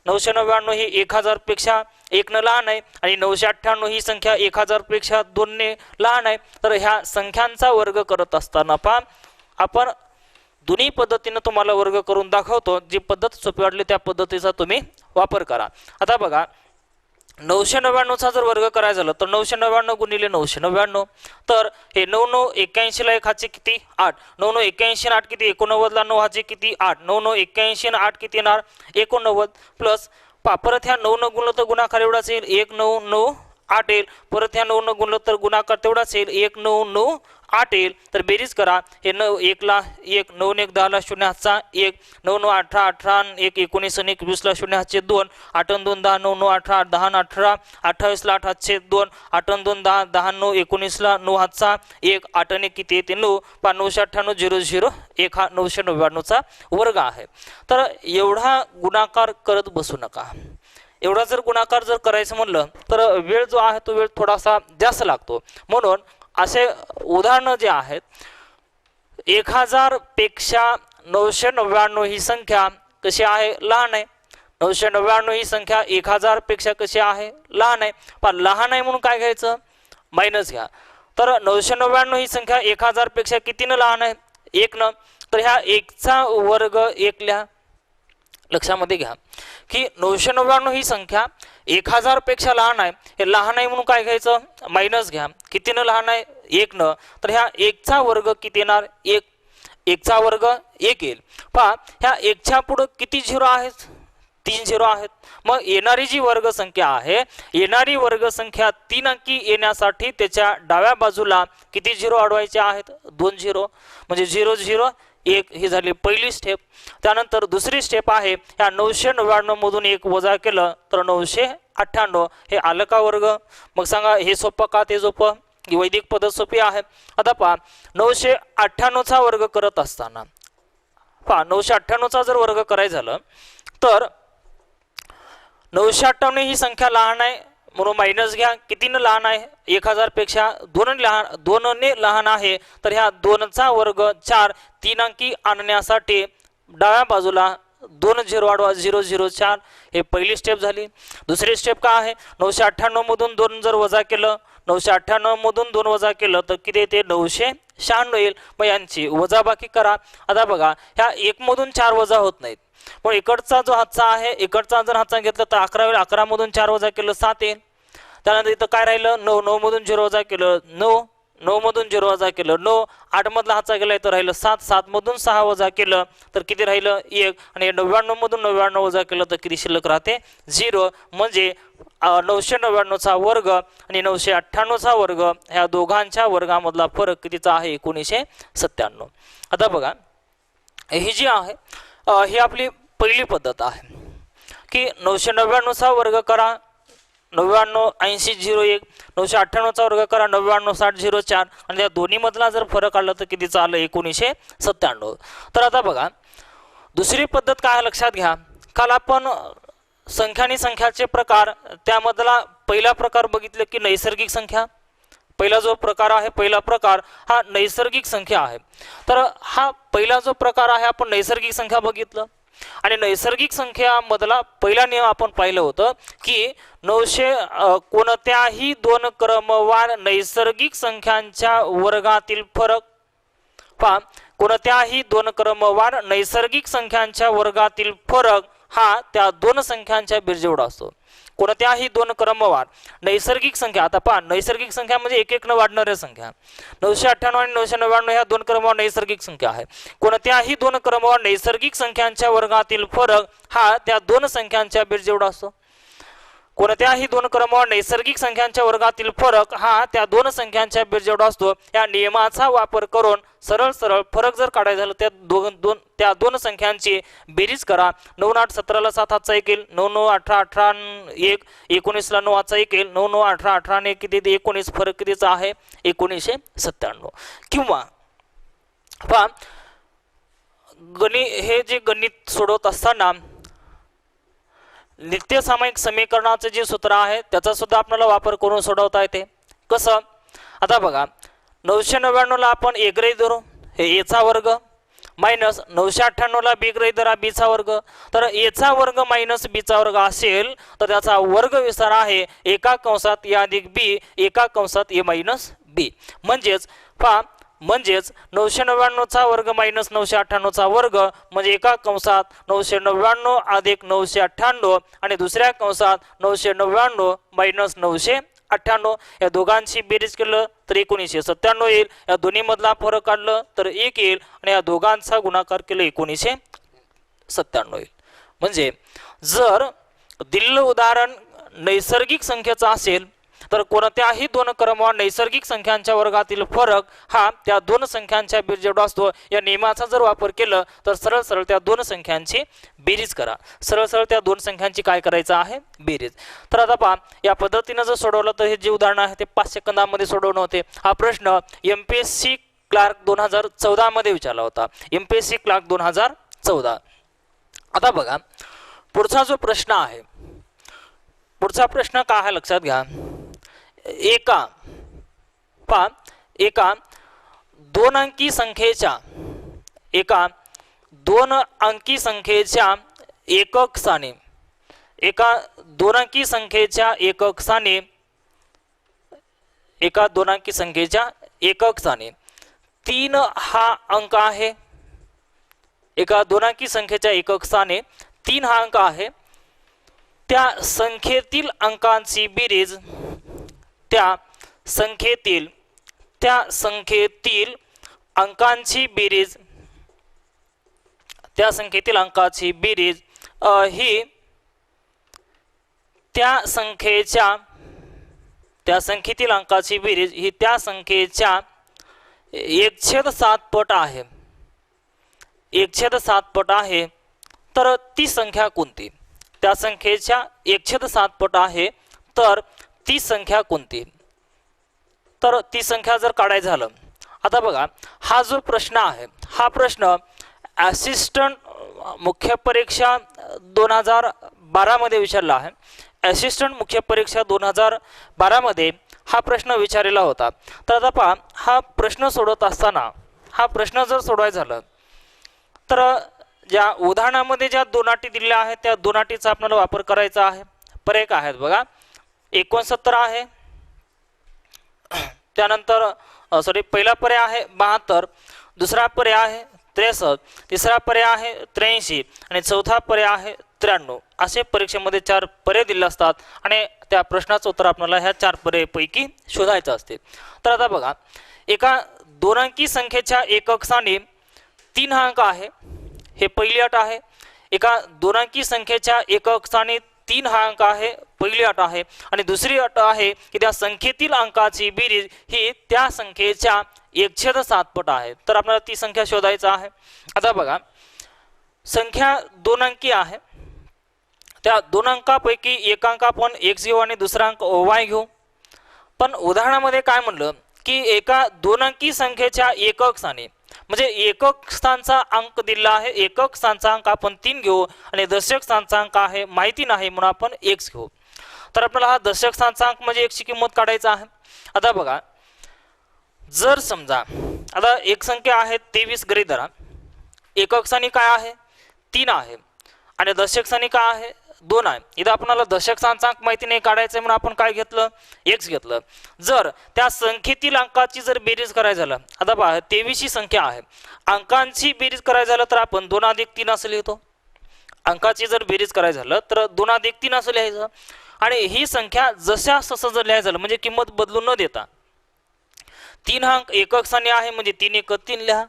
999 ही 1000 पेक्षा 1 न लहान आहे आणि 998 ही संख्या 1000 पेक्षा 2 ने लहान आहे. तर ह्या संख्यांचा वर्ग करत असताना पहा आपण दोन्ही पद्धतीने तुम्हाला वर्ग करून दाखवतो. जी पद्धत सोपी वाटली त्या पद्धतीचा तुम्ही वापर करा. आता बघा 999चा जर वर्ग करायचा झालं तर 999 गुणिले 999. तर हे 9 9 81 ला 1 हातचे किती? 8. 9 9 81 8 किती? 89 ला 9 हातचे किती? 8. 9 9 81 8 किती येणार? 89. प्लस परत ह्या 9 न गुणलं तर गुणाकार एवढाच येईल 1 9 9 8 येईल. परत ह्या 9 न गुणलं तर गुणाकार तेवढाच येईल 1 9 9 8 येईल. तर बेरीज करा. हे 9 1 ला 1, 9 1 10 ला 0 हातचा 1, 9 9 18 18 1 19 आणि 21 ला 0 हातचे 2, 8 2 10 9 9 18 10 18 28 ला 8 हातचे 2, 8 2 10 10 9 19 ला 9 हातचा 1, 8 आणि किती येते? 9. 998 0 0 1 हा 999चा वर्ग आहे. तर एवढा गुणाकार करत बसू नका. एवढा जर गुणाकार जर करायचं म्हणलं तर वेळ जो आहे तो वेळ थोडासा जास्त लागतो. म्हणून असे उदाहरणं जे आहेत 1000 पेक्षा 999 ही संख्या कशी आहे? लहान आहे. 999 ही संख्या 1000 पेक्षा कशी आहे? लहान आहे. पण लहान आहे म्हणून काय घ्यायचं? मायनस घ्या. तर 999 ही संख्या 1000 पेक्षा कितीनं लहान आहे? 1 न. तर ह्या 1चा वर्ग 1 लिहा. लक्षामध्ये घ्या की 999 ही संख्या 1000 पेक्षा लहान आहे. हे लहान आहे म्हणून काय घ्यायचं? मायनस घ्या. कितीनं लहान आहे? 1 न. तर ह्या 1चा वर्ग किती येणार? 1. 1चा वर्ग 1 येईल. पहा ह्या 1च्या पुढे किती झिरो आहेत? 3 झिरो आहेत. मग येणारी जी वर्गसंख्या आहे, येणारी वर्गसंख्या 3 अंकी येण्यासाठी त्याच्या डाव्या बाजूला किती झिरो अडवायचे आहेत? 2 झिरो, म्हणजे 0 0 1 ही झाली पहिली स्टेप. त्यानंतर दुसरी स्टेप आहे, ह्या 999 मधून 1 वजा केलं तर 998 हे आलं का वर्ग? मग सांगा हे सोपं का ते सोपं? ही वैदिक पद्धत सोपी आहे. आता पहा 998 चा वर्ग करत असताना पहा 998 चा जर वर्ग करायचं झालं तर 998 ही संख्या लहान आहे म्हणून मायनस घ्या. कितीने लहान आहे? 1000 पेक्षा 2 ने लहान आहे. तर ह्या 2 चा वर्ग 4 3 अंकी आणण्यासाठी डाव्या बाजूला 2 झिरो अडवा 004 हे पहिली स्टेप झाली. दुसरी स्टेप काय आहे? 998 मधून 2 जर वजा केलं, 998 मधून 2 वजा केलं तर किती येते? 996 येईल. मग यांची वजाबाकी करा. आता बघा ह्या 1 मधून 4 वजा होत नाहीत, पण इकडचा जो हातचा आहे, इकडचा जर हातचा घेतला तर 11 होईल. 11 मधून 4 वजा केलं 7 येईल. त्यानंतर इथं काय राहिलं? 9 9 मधून 0 वजा केलं 9 9 मधून 0 वजा केलं 9 8 मधला हातचा गेला तर राहिलं 7 7 मधून 6 वजा केलं तर किती राहिलं? 1. आणि 99 मधून 99 वजा केलं तर किती शिल्लक राहते? 0. म्हणजे 999 चा वर्ग आणि 998 चा वर्ग ह्या दोघांच्या वर्गामधला फरक कितीचा आहे? 1997. आता बघा ही जी आहे ही आपली पहिली पद्धत आहे की 999 चा वर्ग करा 99 80 01, 998 चा वर्ग करा 99 60 04 आणि त्या दोन्ही मधला जर फरक आला तर कितीचा आलं? 1997. तर आता बघा दुसरी पद्धत काय लक्षात घ्या. काल आपण संख्या आणि संख्याचे प्रकार त्यामधला पहिला प्रकार बघितले की नैसर्गिक संख्या. पहिला जो प्रकार आहे, पहिला प्रकार हा नैसर्गिक संख्या आहे. तर हा पहिला जो प्रकार आहे आपण नैसर्गिक संख्या बघितलं आणि नैसर्गिक संख्या मधला पहिला नियम आपण पाहिलं होतं की 900 कोणत्याही 2 क्रमवार नैसर्गिक संख्यांच्या वर्गातील फरक पहा कोणत्याही 2 क्रमवार नैसर्गिक संख्यांच्या वर्गातील फरक हा त्या 2 संख्यांच्या बेरजेवढा असतो. कोणत्याही 2 क्रमवार नैसर्गिक संख्या, आता पहा नैसर्गिक संख्या म्हणजे एक एक न वाढणाऱ्या संख्या. 998 आणि 999 ह्या 2 क्रमवार नैसर्गिक संख्या आहे. कोणत्याही 2 क्रमवार नैसर्गिक संख्यांच्या वर्गातील फरक हा त्या 2 संख्यांच्या बेरजेवढा असतो. कोणत्याही 2 क्रमवार नैसर्गिक संख्यांच्या वर्गातील फरक हा त्या 2 संख्यांच्या बेरजेवढा असतो. या नियमाचा वापर करून सरळ सरळ फरक जर काढायचा झाला त्या दोन संख्यांची बेरीज करा. 9 8 17 ला 7 हातचा 1 येईल, 9 9 18 18 1 19 ला 9 हातचा 1 येईल, 9 9 18 18 ने किती 19 फरक कितीचा आहे? 1997. किंवा पहा हे जे गणित सोडवत असताना नित्य सामायिक समीकरणाचे जे सूत्र आहे त्याचा सुद्धा आपल्याला वापर करून सोडवता येते. कसं? आता बघा 999 ला आपण ए गृहीत धरू, हे ए चा वर्ग मायनस 998 ला बी गृहीत धरा, बी चा वर्ग. तर ए चा वर्ग मायनस बी चा वर्ग असेल तर त्याचा वर्ग विस्तार आहे एका कंसात ए अधिक बी एका कंसात ए मायनस बी. म्हणजेच पहा 999 चा वर्ग मायनस 998 चा वर्ग म्हणजे एका कंसात 999 अधिक 998 आणि दुसऱ्या कंसात 999 मायनस 998 या दोघांची बेरीज केलं तर 1997 येईल. या दोन्ही मधला फरक काढलं तर 1 येईल आणि या दोघांचा गुणाकार केलं 1997 येईल. म्हणजे जर दिलेलं उदाहरण नैसर्गिक संख्येचं असेल तर कोणत्याही 2 क्रमवार नैसर्गिक संख्यांच्या वर्गातील फरक हा त्या 2 संख्यांच्या बेरजेवढा असतो. या नियमाचा जर वापर केला तर सरळ सरळ त्या 2 संख्यांची बेरीज करा. सरळ सरळ त्या 2 संख्यांची काय करायचं आहे? बेरीज. तर आता पहा या पद्धतीने जर सोडवलं तर हे जे उदाहरण आहे ते 5 सेकंदामध्ये सोडवणं होते. हा प्रश्न MPSC क्लार्क 2014 मध्ये विचारला होता. MPSC clerk 2014. आता बघा पुढचा जो प्रश्न आहे, पुढचा प्रश्न काय आहे लक्षात घ्या. एका 2 अंकी संख्येच्या एकक स्थानी 2 अंकी संख्येच्या एकक स्थानी 3 हा अंक आहे. एका 2 अंकी संख्येच्या एकक स्थानी 3 हा अंक आहे. त्या संख्येतील अंकांची बेरीज त्या संख्येतील अंकाची बेरीज ही त्या संख्येतील अंकाची बेरीज ही त्या संख्येच्या 1/7 पट आहे, 1/7 पट आहे, तर ती संख्या कोणती? त्या संख्येच्या 1/7 पट आहे, तर ती संख्या कोणती? तर ती संख्या जर काढायचं झालं, आता बघा हा जो प्रश्न आहे, हा प्रश्न असिस्टंट मुख्य परीक्षा 2012 मध्ये विचारला आहे. असिस्टंट मुख्य परीक्षा 2012 मध्ये हा प्रश्न विचारलेला होता. तर आता पहा, हा प्रश्न सोडवत असताना हा प्रश्न जर सोडवायचा झालं तर ज्या उदाहरणामध्ये ज्या दोन अटी दिलेल्या आहेत त्या दोन अटीचा आपल्याला वापर करायचा आहे. पर्याय काय आहेत बघा, 69 आहे, त्यानंतर पहिला पर्याय आहे 72, दुसरा पर्याय आहे 63, तिसरा पर्याय आहे 83 आणि चौथा पर्याय आहे 93. असे परीक्षेमध्ये 4 पर्याय दिले असतात आणि त्या प्रश्नाचं उत्तर आपल्याला ह्या 4 पर्यायापैकी शोधायचं असते. तर आता बघा, एका 2 अंकी संख्येच्या एकक स्थानी 3 हा अंक आहे, हे पहिली अट आहे. एका 2 अंकी संख्येच्या एकक स्थानी 3 हा अंक आहे, पहिली अट आहे. आणि दुसरी अट आहे की त्या संख्येतील अंकाची बेरीज ही त्या संख्येच्या 1/7 पट आहे. तर आपल्याला ती संख्या शोधायचं आहे. आता बघा, संख्या 2 अंकी आहे, त्या 2 अंकापैकी एक अंक आपण x घेऊ आणि दुसरा अंक y घेऊ. पण उदाहरणामध्ये काय म्हणलं की एका 2 अंकी संख्येच्या एकक स्थानी, म्हणजे एकक स्थानचा अंक दिला आहे, एकक स्थानचा अंक आपण 3 घेऊ आणि दशक स्थानचा अंक आहे माहिती नाही म्हणून आपण x घेऊ. तर आपल्याला हा दशक स्थानचा अंक म्हणजे x ची किंमत काढायचा आहे. आता बघा, जर समजा आता एक संख्या आहे 23 गृहीत धरा, एकक स्थानी काय आहे 3 आहे आणि दशक स्थानी काय आहे 2 आहे. इथं आपल्याला दशक स्थानचा अंक माहिती नाही काढायचं म्हणून आपण काय घेतलं, x घेतलं. जर त्या संख्येतील अंकाची जर बेरीज करायचं झालं, आता पहा 23 ही संख्या आहे, अंकांची बेरीज करायचं झालं तर आपण 2 + 3 असं लिहितो. अंकाची जर बेरीज करायचं झालं तर 2 + 3 असं लिहायचं. आणि ही संख्या जशा तसं जर लिहायचं झालं म्हणजे किंमत बदलून न देता, 3 हा अंक एकक स्थानी आहे म्हणजे 3 × 1 = 3 लिहा.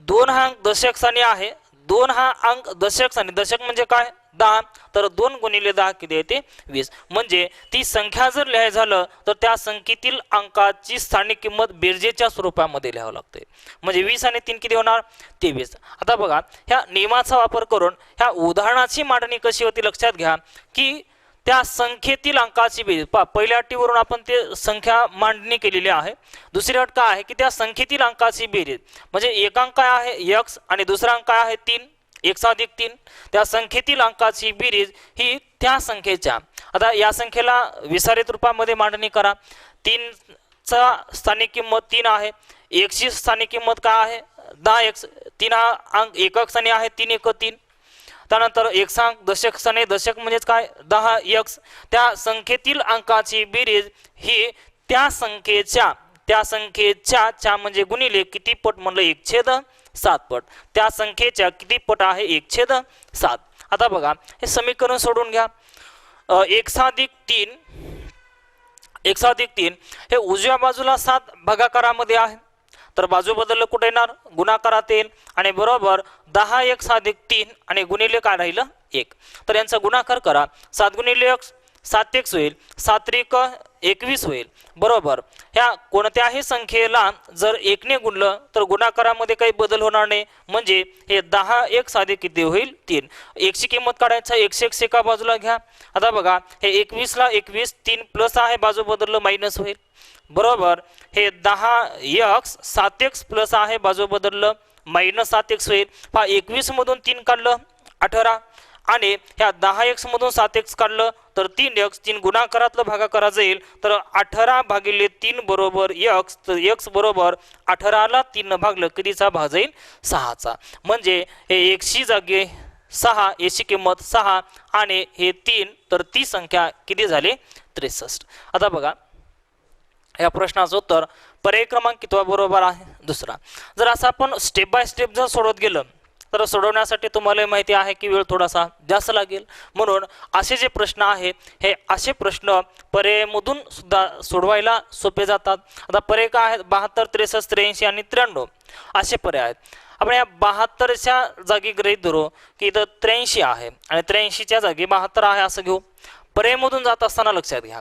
2 हा अंक दशक स्थानी आहे, 2 हा अंक दशक स्थानी, दशक म्हणजे काय 10, तर 2 × 10 किती येते 20. म्हणजे ती संख्या जर लिहायचं झालं तर त्या संख्येतील अंकाची स्थानिक किंमत बेरजेच्या स्वरूपामध्ये लिहावं लागते. म्हणजे 20 आणि 3 किती होणार 23. आता बघा, ह्या नियमाचा वापर करून ह्या उदाहरणाची मांडणी कशी होती लक्षात घ्या की त्या संख्येतील अंकाची बेरीज, पहिल्या अटीवरून आपण ते संख्या मांडणी केलेली आहे. दुसरी अट काय आहे की त्या संख्येतील अंकाची बेरीज, म्हणजे एक अंक काय आहे x आणि दुसरा अंक काय आहे 3, x + 3, त्या संख्येतील अंकाची बेरीज ही त्या संख्येच्या, आता या संख्येला विस्तारित रूपामध्ये मांडणी करा. 3 चा स्थानिक किंमत 3 आहे, x ची स्थानिक किंमत काय आहे 10x, 3 हा अंक एकक स्थानी आहे 3 × 1 = 3. त्यानंतर x अंक दशक स्थानी, दशक म्हणजेच काय 10x, त्या संख्येतील अंकाची बेरीज ही त्या संख्येच्या च्या म्हणजे गुणिले किती पट म्हणलं 1/7 पट, त्या संख्येच्या किती पट आहे 1/7. आता बघा, हे समीकरण सोडून घ्या. x + 3 हे उजव्या बाजूला 7 भागाकारामध्ये आहे, तर बाजू बदललं कुठे येणार गुणाकारात येईल आणि बरोबर 10x + 3 आणि गुणिले काय राहिलं 1. तर यांचा गुणाकार करा, 7 × x 7x होईल, 7 × 1 21 होईल. बरोबर, ह्या कोणत्याही संख्येला जर 1 ने गुणलं तर गुणाकारामध्ये काही बदल होणार नाही, म्हणजे हे 10x + किती होईल 3. x ची किंमत काढायचा, x एका बाजूला घ्या. आता बघा, हे 21 ला 21, 3 प्लस आहे बाजू बदललं मायनस होईल. बरोबर, हे 10x 7x प्लस आहे बाजू बदललं -7x होईल. पहा 21 मधून 3 काढलं 18 आणि ह्या 10x मधून 7x काढलं तर 3x, 3 गुणाकारातलं भागाकारा जाईल, तर 18/3 बरोबर x, तर x बरोबर 18 ला 3 भागलं कितीचा भाग जाईल 6चा. म्हणजे हे x ची जागी 6, याची किंमत 6 आणि हे 3, तर ती संख्या किती झाली 63. आता बघा, या प्रश्नाचं उत्तर पर्याय क्रमांक कितवा बरोबर आहे दुसरा. जर असं आपण स्टेप बाय स्टेप जर सोडवत गेलं तर सोडवण्यासाठी तुम्हाला माहिती आहे की वेळ थोडासा जास्त लागेल, म्हणून असे जे प्रश्न आहेत हे असे प्रश्न पर्यायमधून सुद्धा सोडवायला सोपे जातात. आता पर्याय काय आहेत 72, 63, 83 आणि 93 असे पर्याय आहेत. आपण या 72च्या जागी गृहीत धरू की इथं 83 आहे आणि 83च्या जागी 72 आहे असं घेऊ. पर्यायमधून जात असताना लक्षात घ्या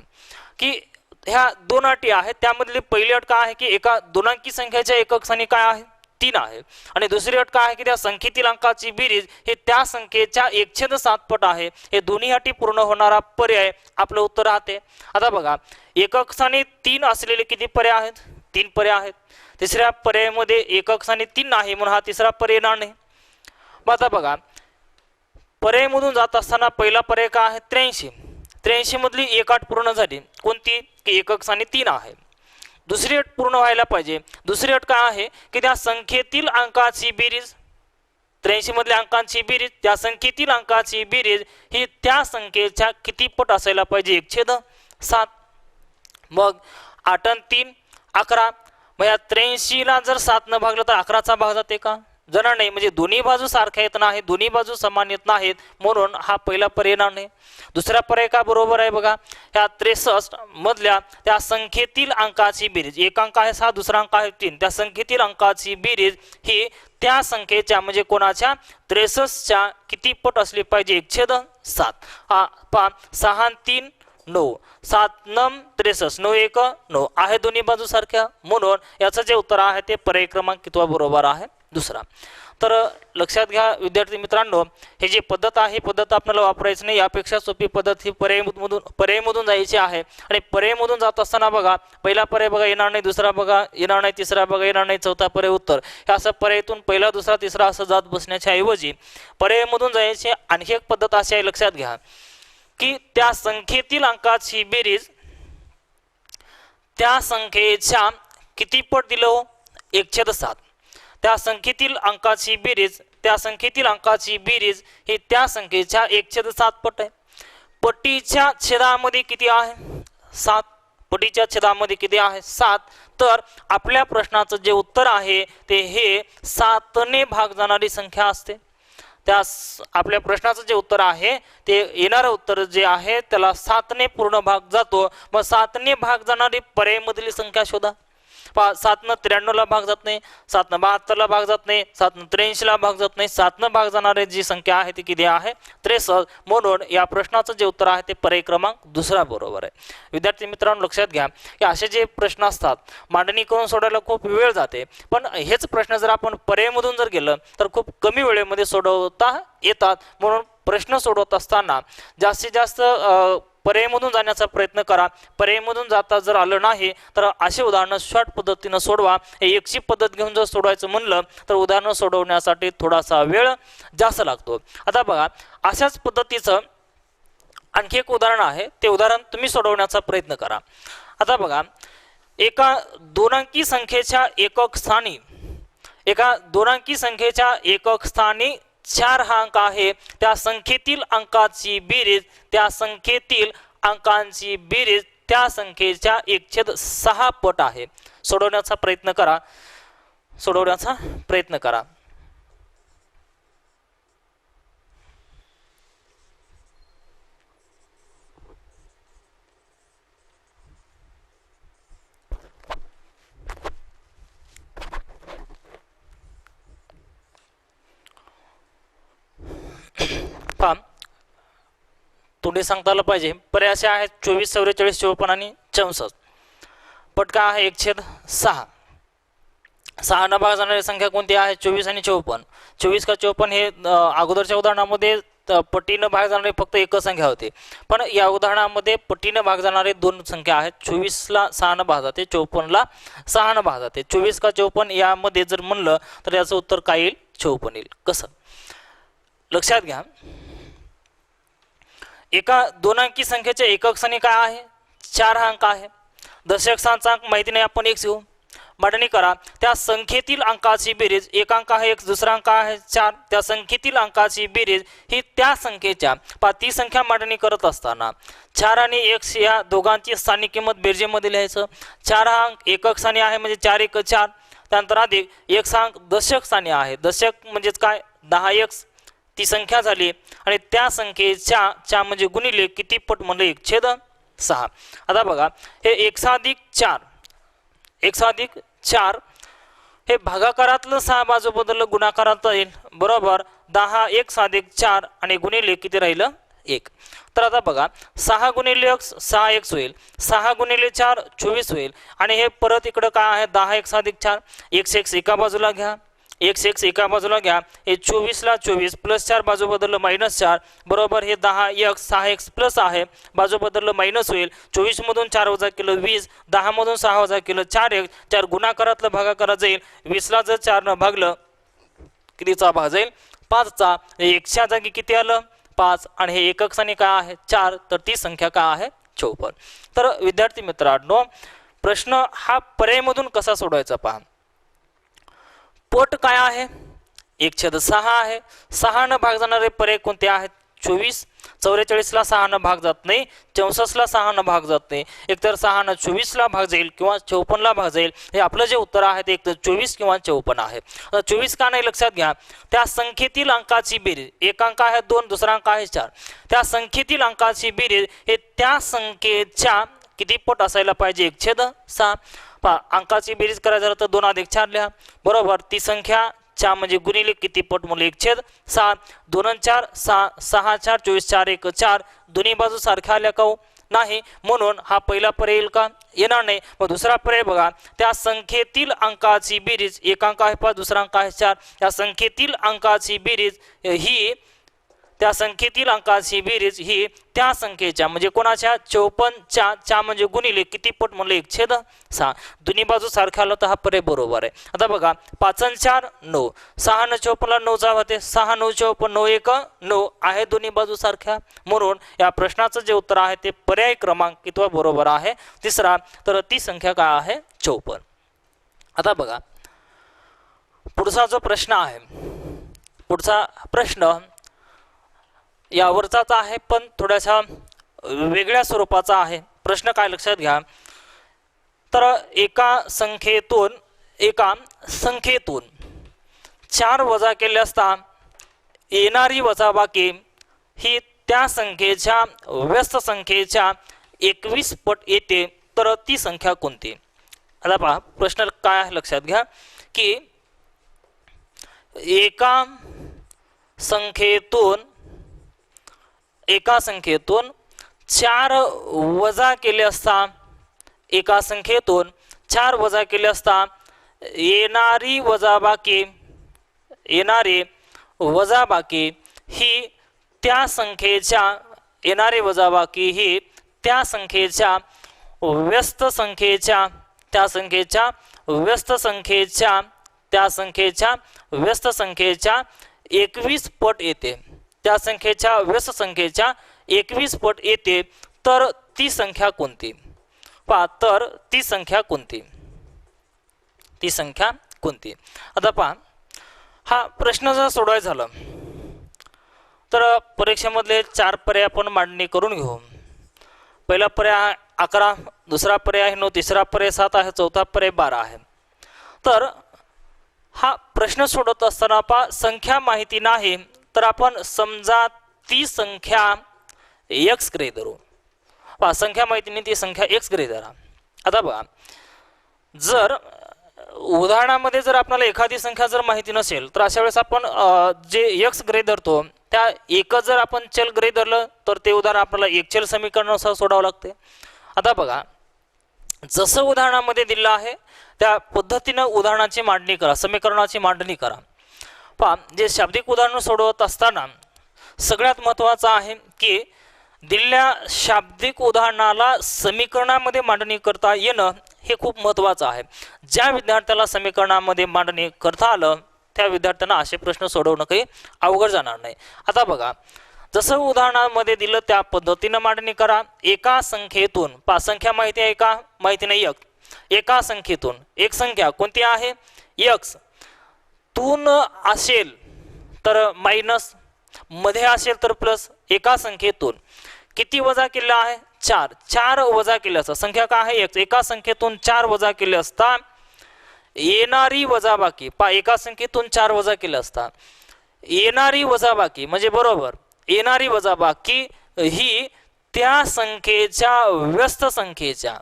की ह्या दोन अटी आहेत. त्यामधली पहिली अट काय आहे की एका दोनांकी संख्येच्या एकक स्थानी काय आहे 3 आहे आणि दुसरी अट काय आहे की त्या संख्येतील अंकाची बेरीज हे त्या संख्येच्या 1/7 पट आहे. हे दोन्ही अटी पूर्ण होणारा पर्याय आपलं उत्तर राहते. आता बघा एकक स्थानी 3 असलेले किती पर्याय आहेत 3 पर्याय आहेत. तिसऱ्या पर्यायामध्ये एकक स्थानी 3 नाही म्हणून हा तिसरा पर्याय येणार नाही. मग आता बघा पर्यायमधून जात असताना पहिला पर्याय काय आहे 83 मधली एक अट पूर्ण झाली कोणती की एकक स्थानी 3 आहे. दुसरी अट पूर्ण व्हायला पाहिजे. दुसरी अट काय आहे की त्या संख्येतील अंकाची बेरीज 83 मधल्या अंकांची बेरीज त्या संख्येतील अंकाची बेरीज ही त्या संख्येच्या किती पट असायला पाहिजे 1/7. मग 8 आणि 3 11. मग या 83 ला जर 7 न भागलं तर 11चा भाग जाते का जाणार नाही. म्हणजे दोन्ही बाजू सारख्या येत नाही दोन्ही बाजू समान येत नाहीत म्हणून हा पहिला पर्याय येणार नाही. दुसरा पर्याय का बरोबर आहे बघा ह्या 63 मधल्या त्या संख्येतील अंकाची बेरीज एक अंक आहे 6 दुसरा अंक आहे 3 त्या संख्येतील अंकाची बेरीज ही त्या संख्येच्या म्हणजे कोणाच्या 63च्या किती पट असली पाहिजे 1/7. हा पा 6 आणि 3 9 7 9 63 9 1 9 आहे दोन्ही बाजू सारख्या म्हणून याचं जे उत्तर आहे ते पर्याय क्रमांक कितवा बरोबर आहे दुसरा. तर लक्षात घ्या विद्यार्थी मित्रांनो हे जी पद्धत आहे पद्धत आपल्याला वापरायची नाही. यापेक्षा सोपी पद्धत ही पर्यायमधून जायची आहे आणि पर्यायमधून जात असताना बघा पहिला पर्याय बघा येणार नाही दुसरा बघा येणार नाही तिसरा बघा येणार नाही चौथा पर्याय उत्तर हे असं पर्यायातून पहिला दुसरा तिसरा असं जात बसण्याच्या ऐवजी पर्यायमधून जायची आणखी एक पद्धत अशी आहे लक्षात घ्या की त्या संख्येतील अंकाची बेरीज त्या संख्येच्या किती पट दिलं हो 1/7. त्या संख्येतील अंकाची बेरीज त्या संख्येतील अंकाची बेरीज ही त्या संख्येच्या 1/7 पट आहे. पटीच्या छेदामध्ये किती आहे 7. पटीच्या छेदामध्ये किती आहे 7. तर आपल्या प्रश्नाचं जे उत्तर आहे ते हे 7 ने भाग जाणारी संख्या असते. त्या आपल्या प्रश्नाचं जे उत्तर आहे ते येणारं उत्तर जे आहे त्याला 7 ने पूर्ण भाग जातो. मग 7 ने भाग जाणारी पर्यायमधली संख्या शोधा. 7 न 93 ला भाग जात नाही 7 न 72 ला भाग जात नाही 7 न 83 ला भाग जात नाही 7 न भाग जाणारी जी संख्या आहे ती किती आहे 63. म्हणून या प्रश्नाचं जे उत्तर आहे ते पर्याय क्रमांक दुसरा बरोबर आहे. विद्यार्थी मित्रांनो लक्षात घ्या की असे जे प्रश्न असतात मांडणी करून सोडवायला खूप वेळ जाते पण हेच प्रश्न जर आपण पर्यायमधून जर गेलं तर खूप कमी वेळेमध्ये सोडवता येतात. म्हणून प्रश्न सोडवत असताना जास्तीत जास्त पर्यायमधून जाण्याचा प्रयत्न करा. पर्यायमधून जाता जर आलं नाही तर असे उदाहरणं शॉर्ट पद्धतीनं सोडवा. एकची पद्धत घेऊन जर सोडवायचं म्हणलं तर उदाहरणं सोडवण्यासाठी थोडासा वेळ जास्त लागतो. आता बघा अशाच पद्धतीचं आणखी एक उदाहरण आहे ते उदाहरण तुम्ही सोडवण्याचा प्रयत्न करा. आता बघा एका दोनांकी संख्येच्या एकक स्थानी 4 हा अंक आहे. त्या संख्येतील अंकाची बेरीज त्या संख्येतील अंकांची बेरीज त्या संख्येच्या 1/6 पट आहे. सोडवण्याचा प्रयत्न करा. तोंडी सांगता आलं पाहिजे. पर्याय असे आहेत 24 44 54 आणि 64. पट काय आहे 1/6. 6 न भाग जाणारी संख्या कोणती आहे 24 आणि 54. 24 का 54 हे अगोदरच्या उदाहरणामध्ये पटीनं भाग जाणारी फक्त एकच संख्या होती पण या उदाहरणामध्ये पटीनं भाग जाणारे दोन संख्या आहेत. 24 ला 6 न भाग जाते 54 ला 6 न भाग जाते. 24 का 54 यामध्ये जर म्हणलं तर याचं उत्तर काय येईल 54 येईल. कसं लक्षात घ्या एका दोनांकी संख्येच्या एकक स्थानी काय आहे 4 हा अंक आहे. दशक स्थानाचा अंक माहिती नाही आपण x घेऊ. मांडणी करा त्या संख्येतील अंकाची बेरीज एक अंक आहे x दुसरा अंक आहे 4. त्या संख्येतील अंकाची बेरीज ही त्या संख्येच्या ती संख्या मांडणी करत असताना 4 आणि x या दोघांची स्थानिक किंमत बेरजेमध्ये लिहायचं. 4 हा अंक एकक स्थानी आहे म्हणजे 4 1 4. त्यानंतर अधिक x हा अंक दशक स्थानी आहे. दशक म्हणजेच काय 10x ती संख्या झाली आणि त्या संख्येच्या म्हणजे गुणिले किती पट म्हणलं 1/6. आता बघा हे x अधिक 4 हे भागाकारातलं 6 बाजू बदललं गुणाकारात येईल बरोबर 10 x अधिक 4 आणि गुणिले किती राहिलं 1. तर आता बघा 6 गुणिले x 6x होईल, 6 गुणिले 4 24 होईल आणि हे परत इकडं काय आहे 10x अधिक 4. x एका बाजूला घ्या, x एका बाजूला घ्या, हे 24 ला 24 प्लस 4 बाजू बदललं -4 बरोबर हे 10x 6x प्लस आहे बाजू बदललं मायनस होईल. 24 मधून 4 वजा केलं 20, 10 मधून 6 वजा केलं 4x, 4 गुणाकारातलं भागाकारा जाईल, 20 ला जर 4 न भागलं कितीचा भाग जाईल 5चा. एकच्या जागी किती आलं 5 आणि हे एकक स्थानी काय आहे 4, तर ती संख्या काय आहे 54. तर विद्यार्थी मित्रांनो प्रश्न हा पर्यायमधून कसा सोडवायचा पहा. पट काय आहे 1/6 आहे, 6 न भाग जाणारे पर्याय कोणते आहेत 24. 44 ला 6 न भाग जात नाही, 64 ला 6 न भाग जात नाही, एकतर 6 न 24 ला भाग जाईल किंवा 54 ला भाग जाईल. हे आपलं जे उत्तर आहे ते एकतर 24 किंवा 54 आहे. 24 का नाही लक्षात घ्या, त्या संख्येतील अंकाची बेरीज, एक अंक आहे 2, दुसरा अंक आहे 4, त्या संख्येतील अंकाची बेरीज हे त्या संख्येच्या किती पट असायला पाहिजे 1/6. अंकाची बेरीज करायचं झालं तर 2 अधिक 4 लिहा बरोबर. ती संख्या 4 म्हणजे गुणिले किती पट म्हणजे 1/6. 2 आणि 4 6, 6 4 24, 4 1 4. दोन्ही बाजू सारख्या आल्या का नाही, म्हणून हा पहिला पर्याय येईल का येणार नाही. मग दुसरा पर्याय बघा, त्या संख्येतील अंकाची बेरीज, एक अंक आहे 5 दुसरा अंक आहे 4, त्या संख्येतील अंकाची बेरीज ही त्या संख्येतील अंकाची बेरीज ही त्या संख्येच्या म्हणजे कोणाच्या 54च्या 4 म्हणजे गुणिले किती पट म्हणलं 1/6. दोन्ही बाजू सारख्या आलं तर हा पर्याय बरोबर आहे. आता बघा 5 आणि 4 9, 6 न 54 ला 9 होते, 6 9 54 9 1 9 आहे, दोन्ही बाजू सारख्या, म्हणून या प्रश्नाचं जे उत्तर आहे ते पर्याय क्रमांक कितवा बरोबर आहे 3रा. तर ती संख्या काय आहे 54. आता बघा पुढचा जो प्रश्न आहे, पुढचा प्रश्न यावरचाच आहे पण थोड्याशा वेगळ्या स्वरूपाचा आहे. प्रश्न काय लक्षात घ्या, तर एका संख्येतून 4 वजा केले असता येणारी वजाबाकी ही त्या संख्येच्या व्यस्त संख्येच्या 21 पट येते, तर ती संख्या कोणती. आता पहा प्रश्न काय आहे लक्षात घ्या की एका संख्येतून 4 वजा केले असता, एका संख्येतून 4 वजा केले असता येणारी वजाबाकी ही त्या संख्येच्या व्यस्त संख्येच्या 21 पट येते, त्या संख्येच्या व्यस्त संख्येच्या 21 पट येते, तर ती संख्या कोणती. पहा तर ती संख्या कोणती. आता पहा हा प्रश्न जर सोडवायचा झाला तर परीक्षेमधले 4 पर्याय आपण मांडणी करून घेऊ. पहिला पर्याय 11, दुसरा पर्याय 9, तिसरा पर्याय 7 आहे, चौथा पर्याय 12 आहे. तर हा प्रश्न सोडवत असताना पहा संख्या माहिती नाही तर आपण समजा ती संख्या x गृहीत धरू. पहा संख्या माहिती नाही ती संख्या x गृहीत धरा. आता बघा जर उदाहरणामध्ये जर आपल्याला एखादी संख्या जर माहिती नसेल तर अशा वेळेस आपण जे x गृहीत धरतो त्या एकच जर आपण चल गृहीत धरलं तर ते उदाहरण आपल्याला एक चल समीकरणानुसार सोडावं लागते. आता बघा जसं उदाहरणामध्ये दिलं आहे त्या पद्धतीनं उदाहरणाची मांडणी करा, समीकरणाची मांडणी करा. पहा जे शाब्दिक उदाहरण सोडवत असताना सगळ्यात महत्त्वाचं आहे की दिलेल्या शाब्दिक उदाहरणाला समीकरणामध्ये मांडणी करता येणं हे खूप महत्त्वाचं आहे. ज्या विद्यार्थ्याला समीकरणामध्ये मांडणी करता आलं त्या विद्यार्थ्यांना असे प्रश्न सोडवणं काही अवघड जाणार नाही. आता बघा जसं उदाहरणामध्ये दिलं त्या पद्धतीनं मांडणी करा. एका संख्येतून पहा संख्या माहिती आहे का माहिती नाही एका संख्येतून एक संख्या कोणती आहे x तून असेल तर मायनस, मध्ये असेल तर प्लस. एका संख्येतून किती वजा केलं आहे 4 वजा केले असता संख्या काय आहे x. एका संख्येतून 4 वजा केले असता येणारी वजाबाकी, पहा एका संख्येतून 4 वजा केले असता येणारी वजाबाकी म्हणजे बरोबर येणारी वजाबाकी ही त्या संख्येच्या व्यस्त संख्येच्या.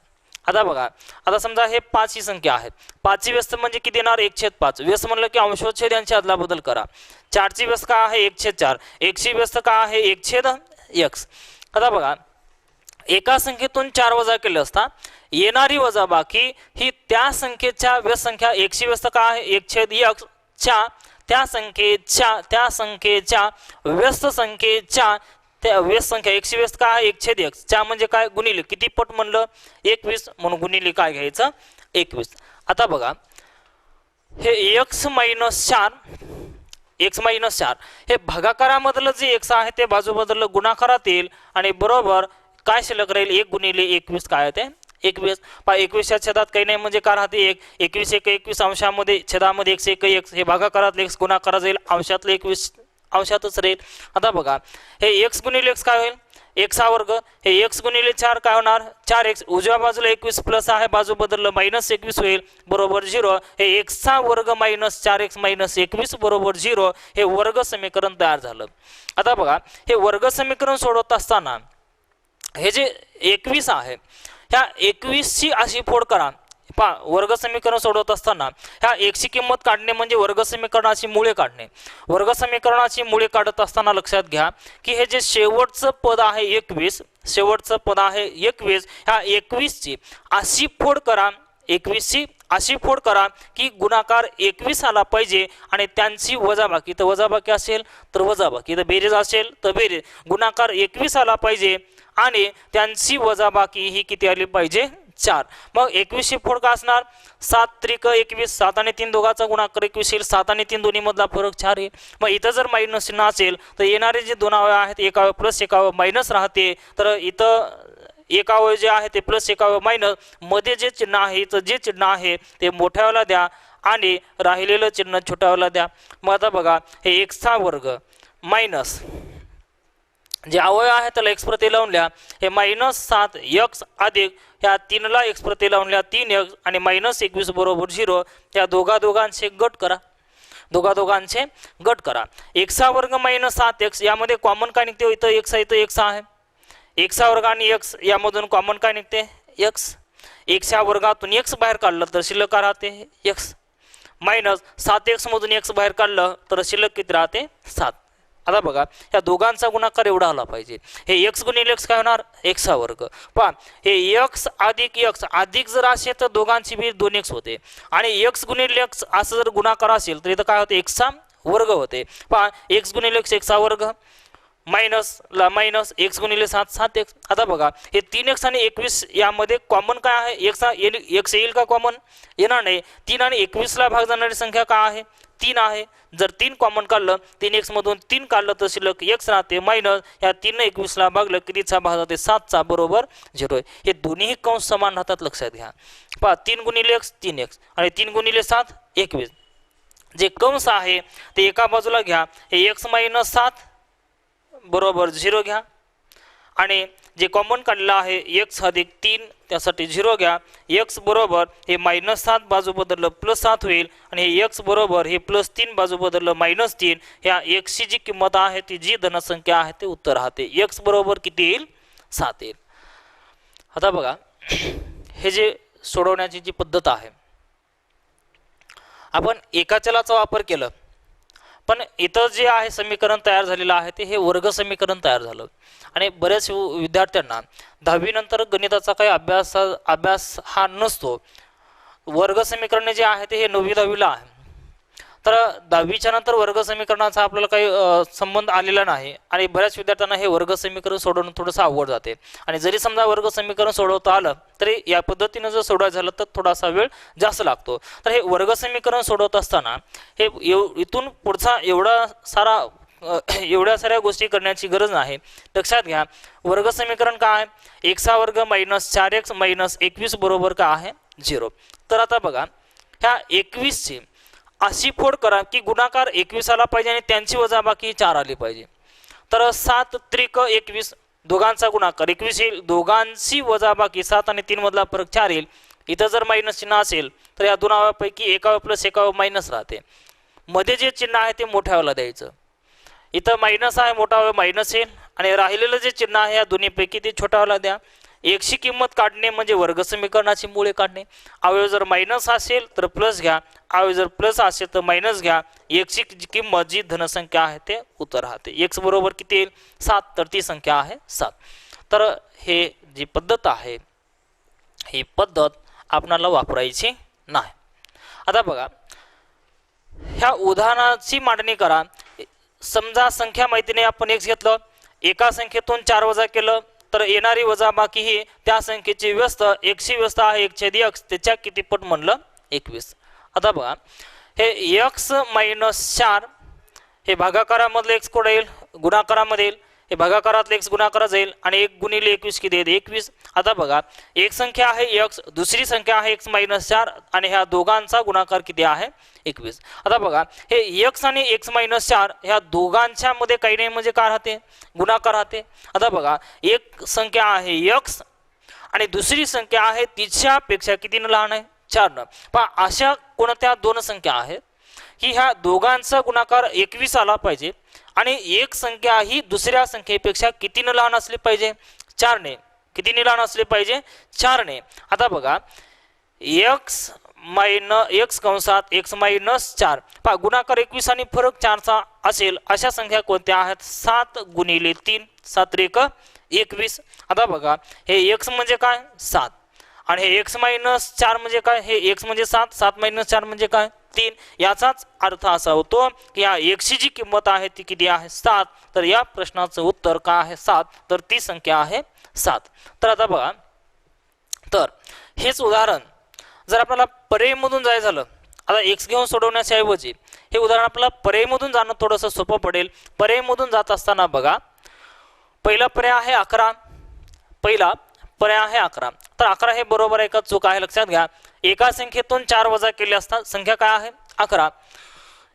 आता बघा आता समजा हे 5 ही संख्या आहे, 5 ची व्यस्त म्हणजे किती येणार 1/5. व्यस्त म्हणलं की अंशोच्छेद यांची अदलाबदल करा. 4 ची व्यस्त काय आहे 1/4, 1 ची व्यस्त काय आहे 1/6. एक्स. आता बघा एका संख्येतून 4 वजा केले असता येणारी वजाबाकी ही त्या संख्येच्या व्यस्त संख्या एकशी व्यस्त काय आहे 1/x च्या त्या संख्येच्या व्यस्त संख्येच्या त्या व्यस्त संख्या एकशे व्यस्त काय आहे 1/x च्या म्हणजे काय गुणिले किती पट म्हणलं 21 म्हणून गुणिले काय घ्यायचं 21. आता बघा हे x - 4 हे भागाकारामधलं जे x आहे ते बाजूबदललं गुणाकारात येईल आणि बरोबर काय शिल्लक राहील 1 गुणिले 21 काय ते 21. 21च्या छेदात काही नाही म्हणजे काय राहते 1. 21 1 21 अंशामध्ये छेदामध्ये x 1 x हे भागाकारात x गुणाकारात जाईल अंशातलं 21 अंशातच राहील. आता बघा हे x गुणिले x काय होईल x हा वर्ग हे x गुणिले 4 काय होणार 4x उजव्या बाजूला 21 प्लस आहे बाजू बदललं -21 होईल बरोबर 0. हे x चा वर्ग - 4x - 21 बरोबर 0 हे वर्ग समीकरण तयार झालं. आता बघा हे वर्ग समीकरण सोडवत असताना हे जे 21 आहे ह्या 21 ची अशी फोड करा. वर्ग समीकरण सोडवत असताना ह्या एकची किंमत काढणे म्हणजे वर्ग समीकरणाची मुळे काढणे. वर्ग समीकरणाची मुळे काढत असताना लक्षात घ्या की हे जे शेवटचं पद आहे 21 शेवटचं पद आहे 21 ह्या 21 ची अशी फोड करा 21 ची अशी फोड करा की गुणाकार 21 आला पाहिजे आणि त्यांची वजाबाकी तर वजाबाकी असेल तर वजाबाकी तर बेरीज असेल तर बेरीज गुणाकार 21 आला पाहिजे आणि त्यांची वजाबाकी ही किती आली पाहिजे 4. मग 21 ची फोड काय असणार 7 त्रिक 21 7 आणि 3 दोघांचा गुणाकार 21 येईल 7 आणि 3 दोन्ही मधला फरक 4 येईल. मग इथं जर मायनस चिन्ह असेल तर येणारे जे दोन अवयव आहेत एक अवयव प्लस एक अवयव मायनस राहते तर इथं एक अवयव जे आहे ते प्लस एक अवयव मायनस मध्ये जे चिन्ह आहे इथं जे चिन्ह आहे ते मोठ्याला द्या आणि राहिलेलं चिन्ह छोट्याला द्या. मग आता बघा हे x चा वर्ग मायनस जे अवयव आहे त्याला x प्रती लावून लिहा हे -7x अधिक ह्या 3 ला x प्रती लावून लिहा 3x आणि -21 बरोबर 0. या दोघांचे गट करा दोघांचे गट करा. x चा वर्ग -7x यामध्ये कॉमन काय निघते इथं x आहे x चा वर्ग आणि x यामधून कॉमन काय निघते x. x च्या वर्गातून x बाहेर काढलं तर शिल्लक काय राहते x -7x मधून x बाहेर काढलं तर शिल्लक किती राहते 7. आता बघा या दोघांचा गुणाकार एवढा आला पाहिजे हे x गुणिले x काय होणार x चा वर्ग. पहा हे x अधिक x अधिक जर असेल तर दोघांची बेरीज 2x होते आणि x गुणिले x असं जर गुणाकार असेल तर इथं काय होते x चा वर्ग होते. पहा x गुणिले x चा वर्ग मायनस ला मायनस x गुणिले 7 7x. आता बघा हे 3x आणि 21 यामध्ये कॉमन काय आहे x येईल का कॉमन येणार नाही. 3 आणि 21 ला भाग जाणारी संख्या काय आहे 3 आहे. जर 3 कॉमन काढलं 3x मधून 3 काढलं तर शिल्लक x राहते मायनस या 3 ने 21 ला भागलं कितीचा भाग जाते 7 चा बरोबर 0. हे दोन्ही कंस समान राहतात लक्षात घ्या. पहा 3 गुणिले x 3x आणि 3 गुणिले 7 21 जे कंस आहे ते एका बाजूला घ्या हे x - 7 बरोबर 0 घ्या आणि जे कॉमन काढलं आहे x अधिक 3 त्यासाठी 0 घ्या. x बरोबर हे -7 बाजू बदललं +7 होईल आणि हे x बरोबर हे +3 बाजू बदललं -3. ह्या x ची जी किंमत आहे ती जी धनसंख्या आहे ते उत्तर राहते x बरोबर किती येईल 7 येईल. आता बघा हे जे सोडवण्याची जी पद्धत आहे आपण एका चलाचा वापर केला पण इथं जे आहे समीकरण तयार झालेलं आहे ते हे वर्ग समीकरण तयार झालं आणि बऱ्याच विद्यार्थ्यांना 10वी नंतर गणिताचा काही अभ्यास हा नसतो. वर्ग समीकरण जे आहे ते हे 9वी 10वीला आहे तर 10वीच्या नंतर वर्ग समीकरणाचा आपल्याला काही संबंध आलेला नाही आणि बऱ्याच विद्यार्थ्यांना हे वर्ग समीकरण सोडवणं थोडंसं अवघड जाते आणि जरी समजा वर्ग समीकरण सोडवता आलं तरी या पद्धतीने जर सोडवायचं झालं तर थोडासा वेळ जास्त लागतो. तर हे वर्ग समीकरण सोडवत असताना हे इथून पुढचा एवढ्या साऱ्या गोष्टी करण्याची गरज नाही. लक्षात घ्या वर्ग समीकरण काय आहे x चा वर्ग -4x - 21 बरोबर काय आहे 0. तर आता बघा ह्या 21 ची अशी फोड करा की गुणाकार 21 आला पाहिजे आणि त्यांची वजाबाकी 4 आली पाहिजे. तर 7 त्रिक 21 दोघांचा गुणाकार 21 येईल दोघांची वजाबाकी 7 आणि 3 मधला फरक 4 येईल. इथं जर मायनस चिन्ह असेल तर या दोन अवयवापैकी एक अवयव प्लस एक अवयव मायनस राहते. मध्ये जे चिन्ह आहे ते मोठ्या अवयवाला द्यायचं. इथं मायनस आहे मोठा अवयव मायनस येईल आणि राहिलेलं जे चिन्ह आहे या दोन्हीपैकी ते छोट्या अवयवाला द्या. एकशी किंमत काढणे म्हणजे वर्ग समीकरणाची मुळे काढणे. अवयव जर मायनस असेल तर प्लस घ्या अवयव जर प्लस असेल तर मायनस घ्या. एक्सची किंमत जी धनसंख्या आहे ते उत्तर राहते. एक्स बरोबर किती येईल 7, तर ती संख्या आहे 7. तर हे जी पद्धत आहे ही पद्धत आपणाला वापरायची नाही. आता बघा ह्या उदाहरणाची मांडणी करा. समजा संख्या माहिती नाही, आपण एक्स घेतलं, एका संख्येतून 4 वजा केलं तर येणारी वजाबाकी ही त्या संख्येची व्यस्त, एक्सची व्यस्त आहे 1/x, त्याच्या किती पट म्हणलं 21. आता बघा हे x - 4 हे भागाकारामधलं x कुठे येईल, गुणाकारामध्ये येईल. हे भागाकारातलं x गुणाकारात जाईल आणि 1 गुणिले 21 किती येते 21. आता बघा एक संख्या आहे x, दुसरी संख्या आहे x - 4 आणि ह्या दोघांचा गुणाकार किती आहे 21. आता बघा हे x आणि x - 4 ह्या दोघांच्या मध्ये काही नाही म्हणजे काय राहते, गुणाकार राहते. आता बघा एक संख्या आहे x आणि दुसरी संख्या आहे तिच्यापेक्षा कितीनं लहान आहे 4. पहा अशा कोणत्या दोन संख्या आहेत की ह्या दोघांचा गुणाकार 21 आला पाहिजे आणि एक संख्या ही दुसऱ्या संख्येपेक्षा कितीनं लहान असली पाहिजे 4 ने. कितीने लहान असले पाहिजे 4 ने. आता बघा x कंसात x - 4 पहा गुणाकार 21 आणि फरक 4चा असेल अशा संख्या कोणत्या आहेत 7 गुणिले 3 7 × 21. आता बघा हे x म्हणजे काय 7 आणि हे x - 4 म्हणजे काय, हे x म्हणजे 7 7 - 4 म्हणजे काय 3. याचाच अर्थ असा होतो की या एक्सची जी किंमत आहे ती किती आहे 7. तर या प्रश्नाचं उत्तर काय आहे 7, तर ती संख्या आहे 7. तर आता बघा तर हेच उदाहरण जर आपल्याला पर्यायमधून जायचं झालं, आता एक्स घेऊन सोडवण्याच्या ऐवजी हे उदाहरण आपल्याला पर्यायमधून जाणं थोडंसं सोपं पडेल. पर्यायमधून जात असताना बघा पहिला पर्याय आहे 11, पहिला पर्याय आहे 11. तर 11 हे बरोबर आहे का चूक आहे लक्षात घ्या. एका संख्येतून 4 वजा केले असता संख्या काय आहे 11.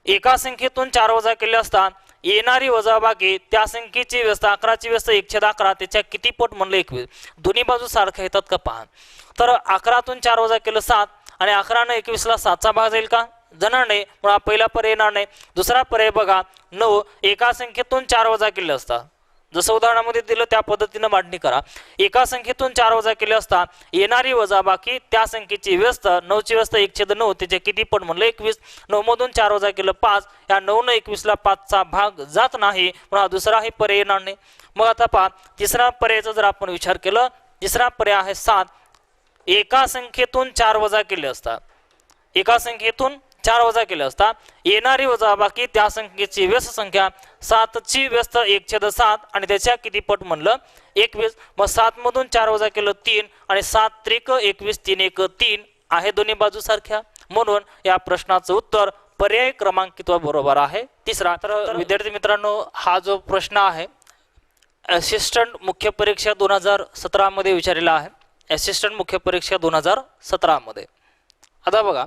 एका संख्येतून 4 वजा केले असता येणारी वजाबाकी त्या संख्येची व्यस्त 11ची व्यस्त 1/11 त्याच्या किती पट म्हणलं 21. दोन्ही बाजू सारख्या येतात का पहा. तर 11तून 4 वजा केलं 7 आणि 11 ने 21 ला 7चा भाग जाईल का, जाणार नाही, म्हणून पहिला पर्याय येणार नाही. दुसरा पर्याय बघा 9, एका संख्येतून 4 वजा केले असता जसं उदाहरणामध्ये दिलं त्या पद्धतीनं मांडणी करा. एका संख्येतून 4 वजा केले असता येणारी वजाबाकी त्या संख्येची व्यस्त 9ची व्यस्त 1/9 त्याचे किती पट म्हणलं 21. 9 मधून 4 वजा केलं 5, या 9 ने 21 ला 5चा भाग जात नाही, म्हणून हा दुसराही पर्याय येणार नाही. मग आता पहा तिसरा पर्यायचा जर आपण विचार केला, तिसरा पर्याय आहे 7. एका संख्येतून 4 वजा केले असता, एका संख्येतून 4 वजा केले असता येणारी वजाबाकी त्या संख्येची व्यस्त संख्या 7ची व्यस्त 1/7 आणि त्याच्या किती पट म्हणलं 21. मग 7 मधून 4 वजा केलं 3 आणि 7 त्रिक 21 3 1 3 आहे, दोन्ही बाजू सारख्या, म्हणून या प्रश्नाचं उत्तर पर्याय क्रमांक किती बरोबर आहे तिसरा. तर विद्यार्थी मित्रांनो हा जो प्रश्न आहे असिस्टंट मुख्य परीक्षा 2017 मध्ये विचारलेला आहे, असिस्टंट मुख्य परीक्षा 2017 मध्ये. आता बघा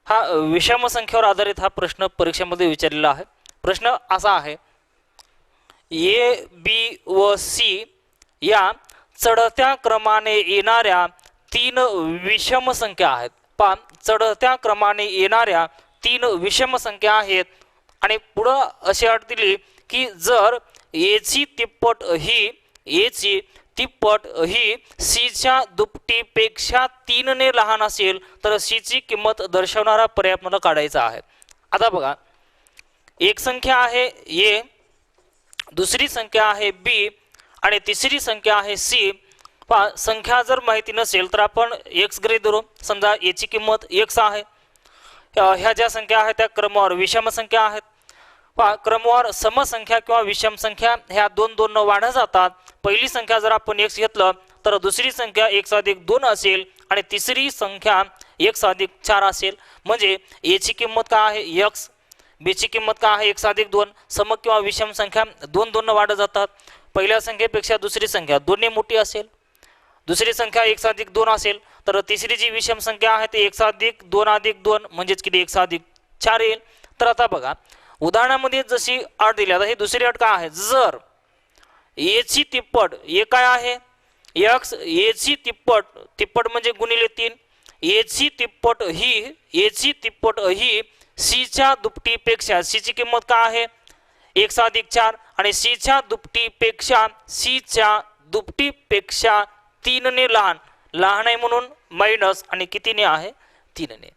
हा विषम संख्येवर आधारित हा प्रश्न परीक्षेमध्ये विचारलेला आहे. प्रश्न असा आहे ए बी व सी या चढत्या क्रमाने येणाऱ्या 3 विषम संख्या आहेत. पहा चढत्या क्रमाने येणाऱ्या 3 विषम संख्या आहेत आणि पुढं अशी अट दिली की जर एची तिप्पट ही एची तिप्पट ही सीच्या दुपटीपेक्षा 3 ने लहान असेल तर सीची किंमत दर्शवणारा पर्याय आपल्याला काढायचा आहे. आता बघा एक संख्या आहे ए, दुसरी संख्या आहे बी आणि तिसरी संख्या आहे सी. पहा संख्या जर माहिती नसेल तर आपण एक्स गृहीत धरू. समजा एची किंमत एक्स आहे, ह्या ज्या संख्या आहेत त्या क्रमवार विषम संख्या आहेत. पहा क्रमवार समसंख्या किंवा विषम संख्या ह्या 2 न वाढत जातात. पहिली संख्या जर आपण x घेतलं तर दुसरी संख्या x+2 असेल आणि तिसरी संख्या x+4 असेल. म्हणजे a ची किंमत काय आहे x, b ची किंमत काय आहे x+2. सम किंवा विषम संख्या 2 न वाढत जातात. पहिल्या संख्येपेक्षा दुसरी संख्या 2 ने मोठी असेल, दुसरी संख्या x+2 असेल तर तिसरी जी विषम संख्या आहे ती x+2+2 म्हणजेच किती x+4 येईल. तर आता बघा उदाहरणामध्ये जशी अट दिली, आता ही दुसरी अट काय आहे, जर ए ची तिप्पट ए काय आहे x, ए ची तिप्पट म्हणजे गुणिले 3, ए ची तिप्पट ही सी च्या दुपटीपेक्षा सी ची किंमत काय आहे x+4 आणि सी च्या दुपटीपेक्षा 3 ने लहान आहे म्हणून मायनस आणि कितीने आहे 3 ने.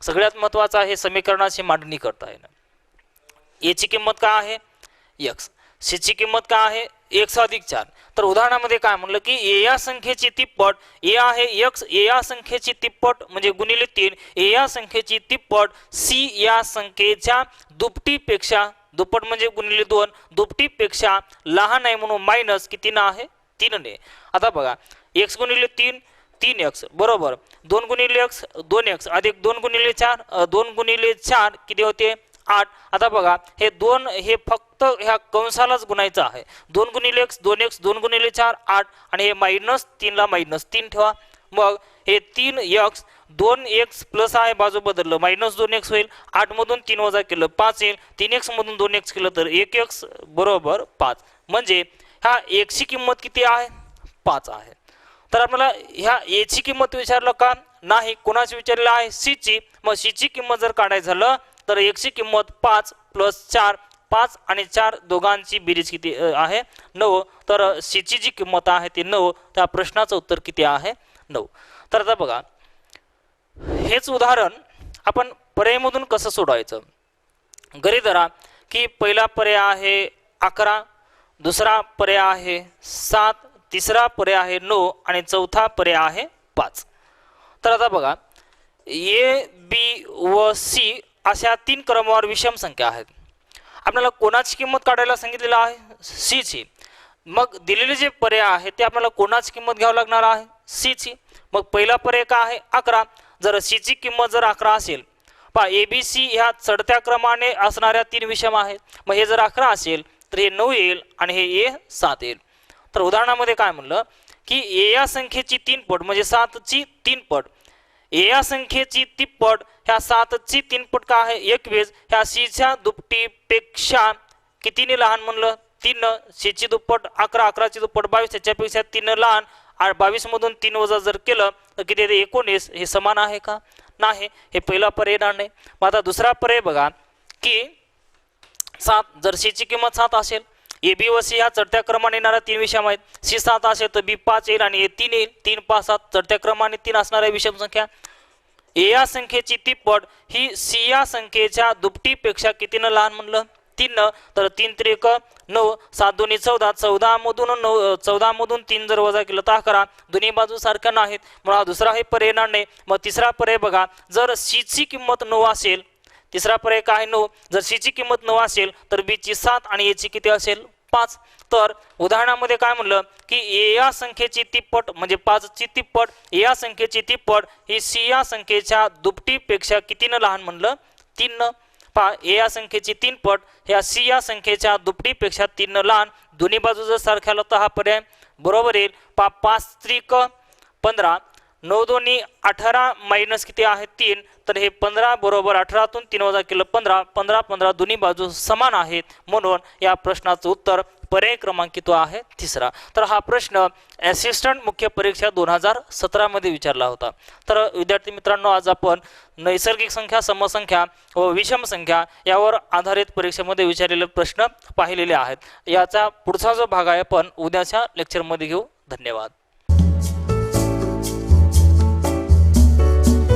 सगळ्यात महत्त्वाचं आहे समीकरणाची मांडणी करता येणं. याची किंमत काय आहे x, सीची किंमत काय आहे x अधिक 4. तर उदाहरणामध्ये काय म्हणलं की ए या संख्येची तिप्पट, ए आहे x, ए या संख्येची तिप्पट म्हणजे गुणिले 3, ए या संख्येची तिप्पट सी या संख्येच्या दुपटीपेक्षा, दुप्पट म्हणजे गुणिले 2, दुपटीपेक्षा लहान आहे म्हणून मायनस कितीनं आहे 3 ने. आता बघा x गुणिले 3 3x बरोबर 2 गुणिले x 2x अधिक 2 गुणिले 4 2 गुणिले 4 किती होते 8. आता बघा हे 2 हे फक्त ह्या कंसालाच गुणायचं आहे. 2 गुणिले x 2x 2 गुणिले 4 8 आणि हे मायनस 3 ला मायनस 3 ठेवा. मग हे 3x 2x प्लस आहे बाजू बदललं मायनस 2x होईल. 8 मधून 3 वजा केलं 5 येईल. 3x मधून 2x केलं तर 1x बरोबर 5. म्हणजे ह्या x ची किंमत किती आहे 5 आहे. तर आपल्याला ह्या a ची किंमत विचारलं का नाही, कोणाची विचारलेलं आहे c ची. मग c ची किंमत जर काढायचं झालं तर x ची किंमत 5 प्लस 4, 5 आणि 4 दोघांची बेरीज किती आहे 9. तर c ची जी किंमत आहे ती 9. त्या प्रश्नाचं उत्तर किती आहे 9. तर आता बघा हेच उदाहरण आपण पर्यायमधून कसं सोडवायचं. गृहीत धरा की पहिला पर्याय आहे 11, दुसरा पर्याय आहे 7, तिसरा पर्याय आहे 9 आणि चौथा पर्याय आहे 5. तर आता बघा ए बी व सी अशा 3 क्रमवार विषम संख्या आहेत. आपल्याला कोणाची किंमत काढायला सांगितलेलं आहे सी ची. मग दिलेले जे पर्याय आहे ते आपल्याला कोणाची किंमत घ्यावी लागणार आहे सी ची. मग पहिला पर्याय काय आहे 11. जर सी ची किंमत जर 11 असेल पहा ए बी सी ह्या चढत्या क्रमाने असणाऱ्या 3 विषम आहेत. मग हे जर 11 असेल तर हे 9 येईल आणि हे ए 7 येईल. तर उदाहरणामध्ये काय म्हणलं की ए या संख्येची 3 पट म्हणजे 7 ची 3 पट, ए या संख्येची तिप्पट ह्या 7 ची 3 पट काय आहे 21. ह्या सी च्या दुपटीपेक्षा कितीने लहान म्हणलं 3. सी ची दुप्पट 11, 11 ची दुप्पट 22, त्याच्यापेक्षा 3 लहान. 22 मधून 3 वजा जर केलं तर किती येते 19. हे समान आहे का नाही, हे पहिला पर्याय येणार नाही. मग आता दुसरा पर्याय बघा की 7. जर सी ची किंमत 7 असेल, ए बी व सी ह्या चढत्या क्रमाने येणाऱ्या 3 विषम आहेत. सी 7 असेल तर बी 5 येईल आणि ए 3 येईल. 3 5 7 चढत्या क्रमाने 3 असणाऱ्या विषम संख्या. ए या संख्येची तिप्पट ही सी या संख्येच्या दुपटीपेक्षा कितीनं लहान म्हणलं 3. तर 3 त्रिक 9, 7 दोन्ही 14, 14 मधून 3 जर वजा केलं तर 11. दोन्ही बाजू सारख्या नाहीत म्हणून दुसरा हे पर्याय येणार नाही. मग तिसरा पर्याय बघा जर सी ची किंमत 9 असेल, तिसरा पर्याय काय 9. जर सी ची किंमत 9 असेल तर बी ची 7 आणि ए ची किती असेल 5. तर उदाहरणामध्ये काय म्हणलं की ए या संख्येची तिप्पट म्हणजे 5 ची तिप्पट, ए या संख्येची तिप्पट ही सी या संख्येच्या दुपटीपेक्षा कितीनं लहान म्हणलं 3. पहा ए या संख्येची 3 पट ह्या सी या संख्येच्या दुपटीपेक्षा 3 लहान. दोन्ही बाजू जर सारख्या आलं तर हा पर्याय बरोबर येईल. पहा 5 त्रिक 15, 9 दोन्ही 18 मायनस किती आहे 3. तर हे 15 बरोबर 18 तून 3 वजा केलं 15, 15 15 दोन्ही बाजू समान आहेत म्हणून या प्रश्नाचं उत्तर पर्याय क्रमांक तो आहे तिसरा. तर हा प्रश्न असिस्टंट मुख्य परीक्षा 2017 मध्ये विचारला होता. तर विद्यार्थी मित्रांनो आज आपण नैसर्गिक संख्या, समसंख्या व विषम संख्या यावर आधारित परीक्षेमध्ये विचारलेले प्रश्न पाहिलेले आहेत. याचा पुढचा जो भाग आहे आपण उद्याच्या लेक्चरमध्ये घेऊ. धन्यवाद.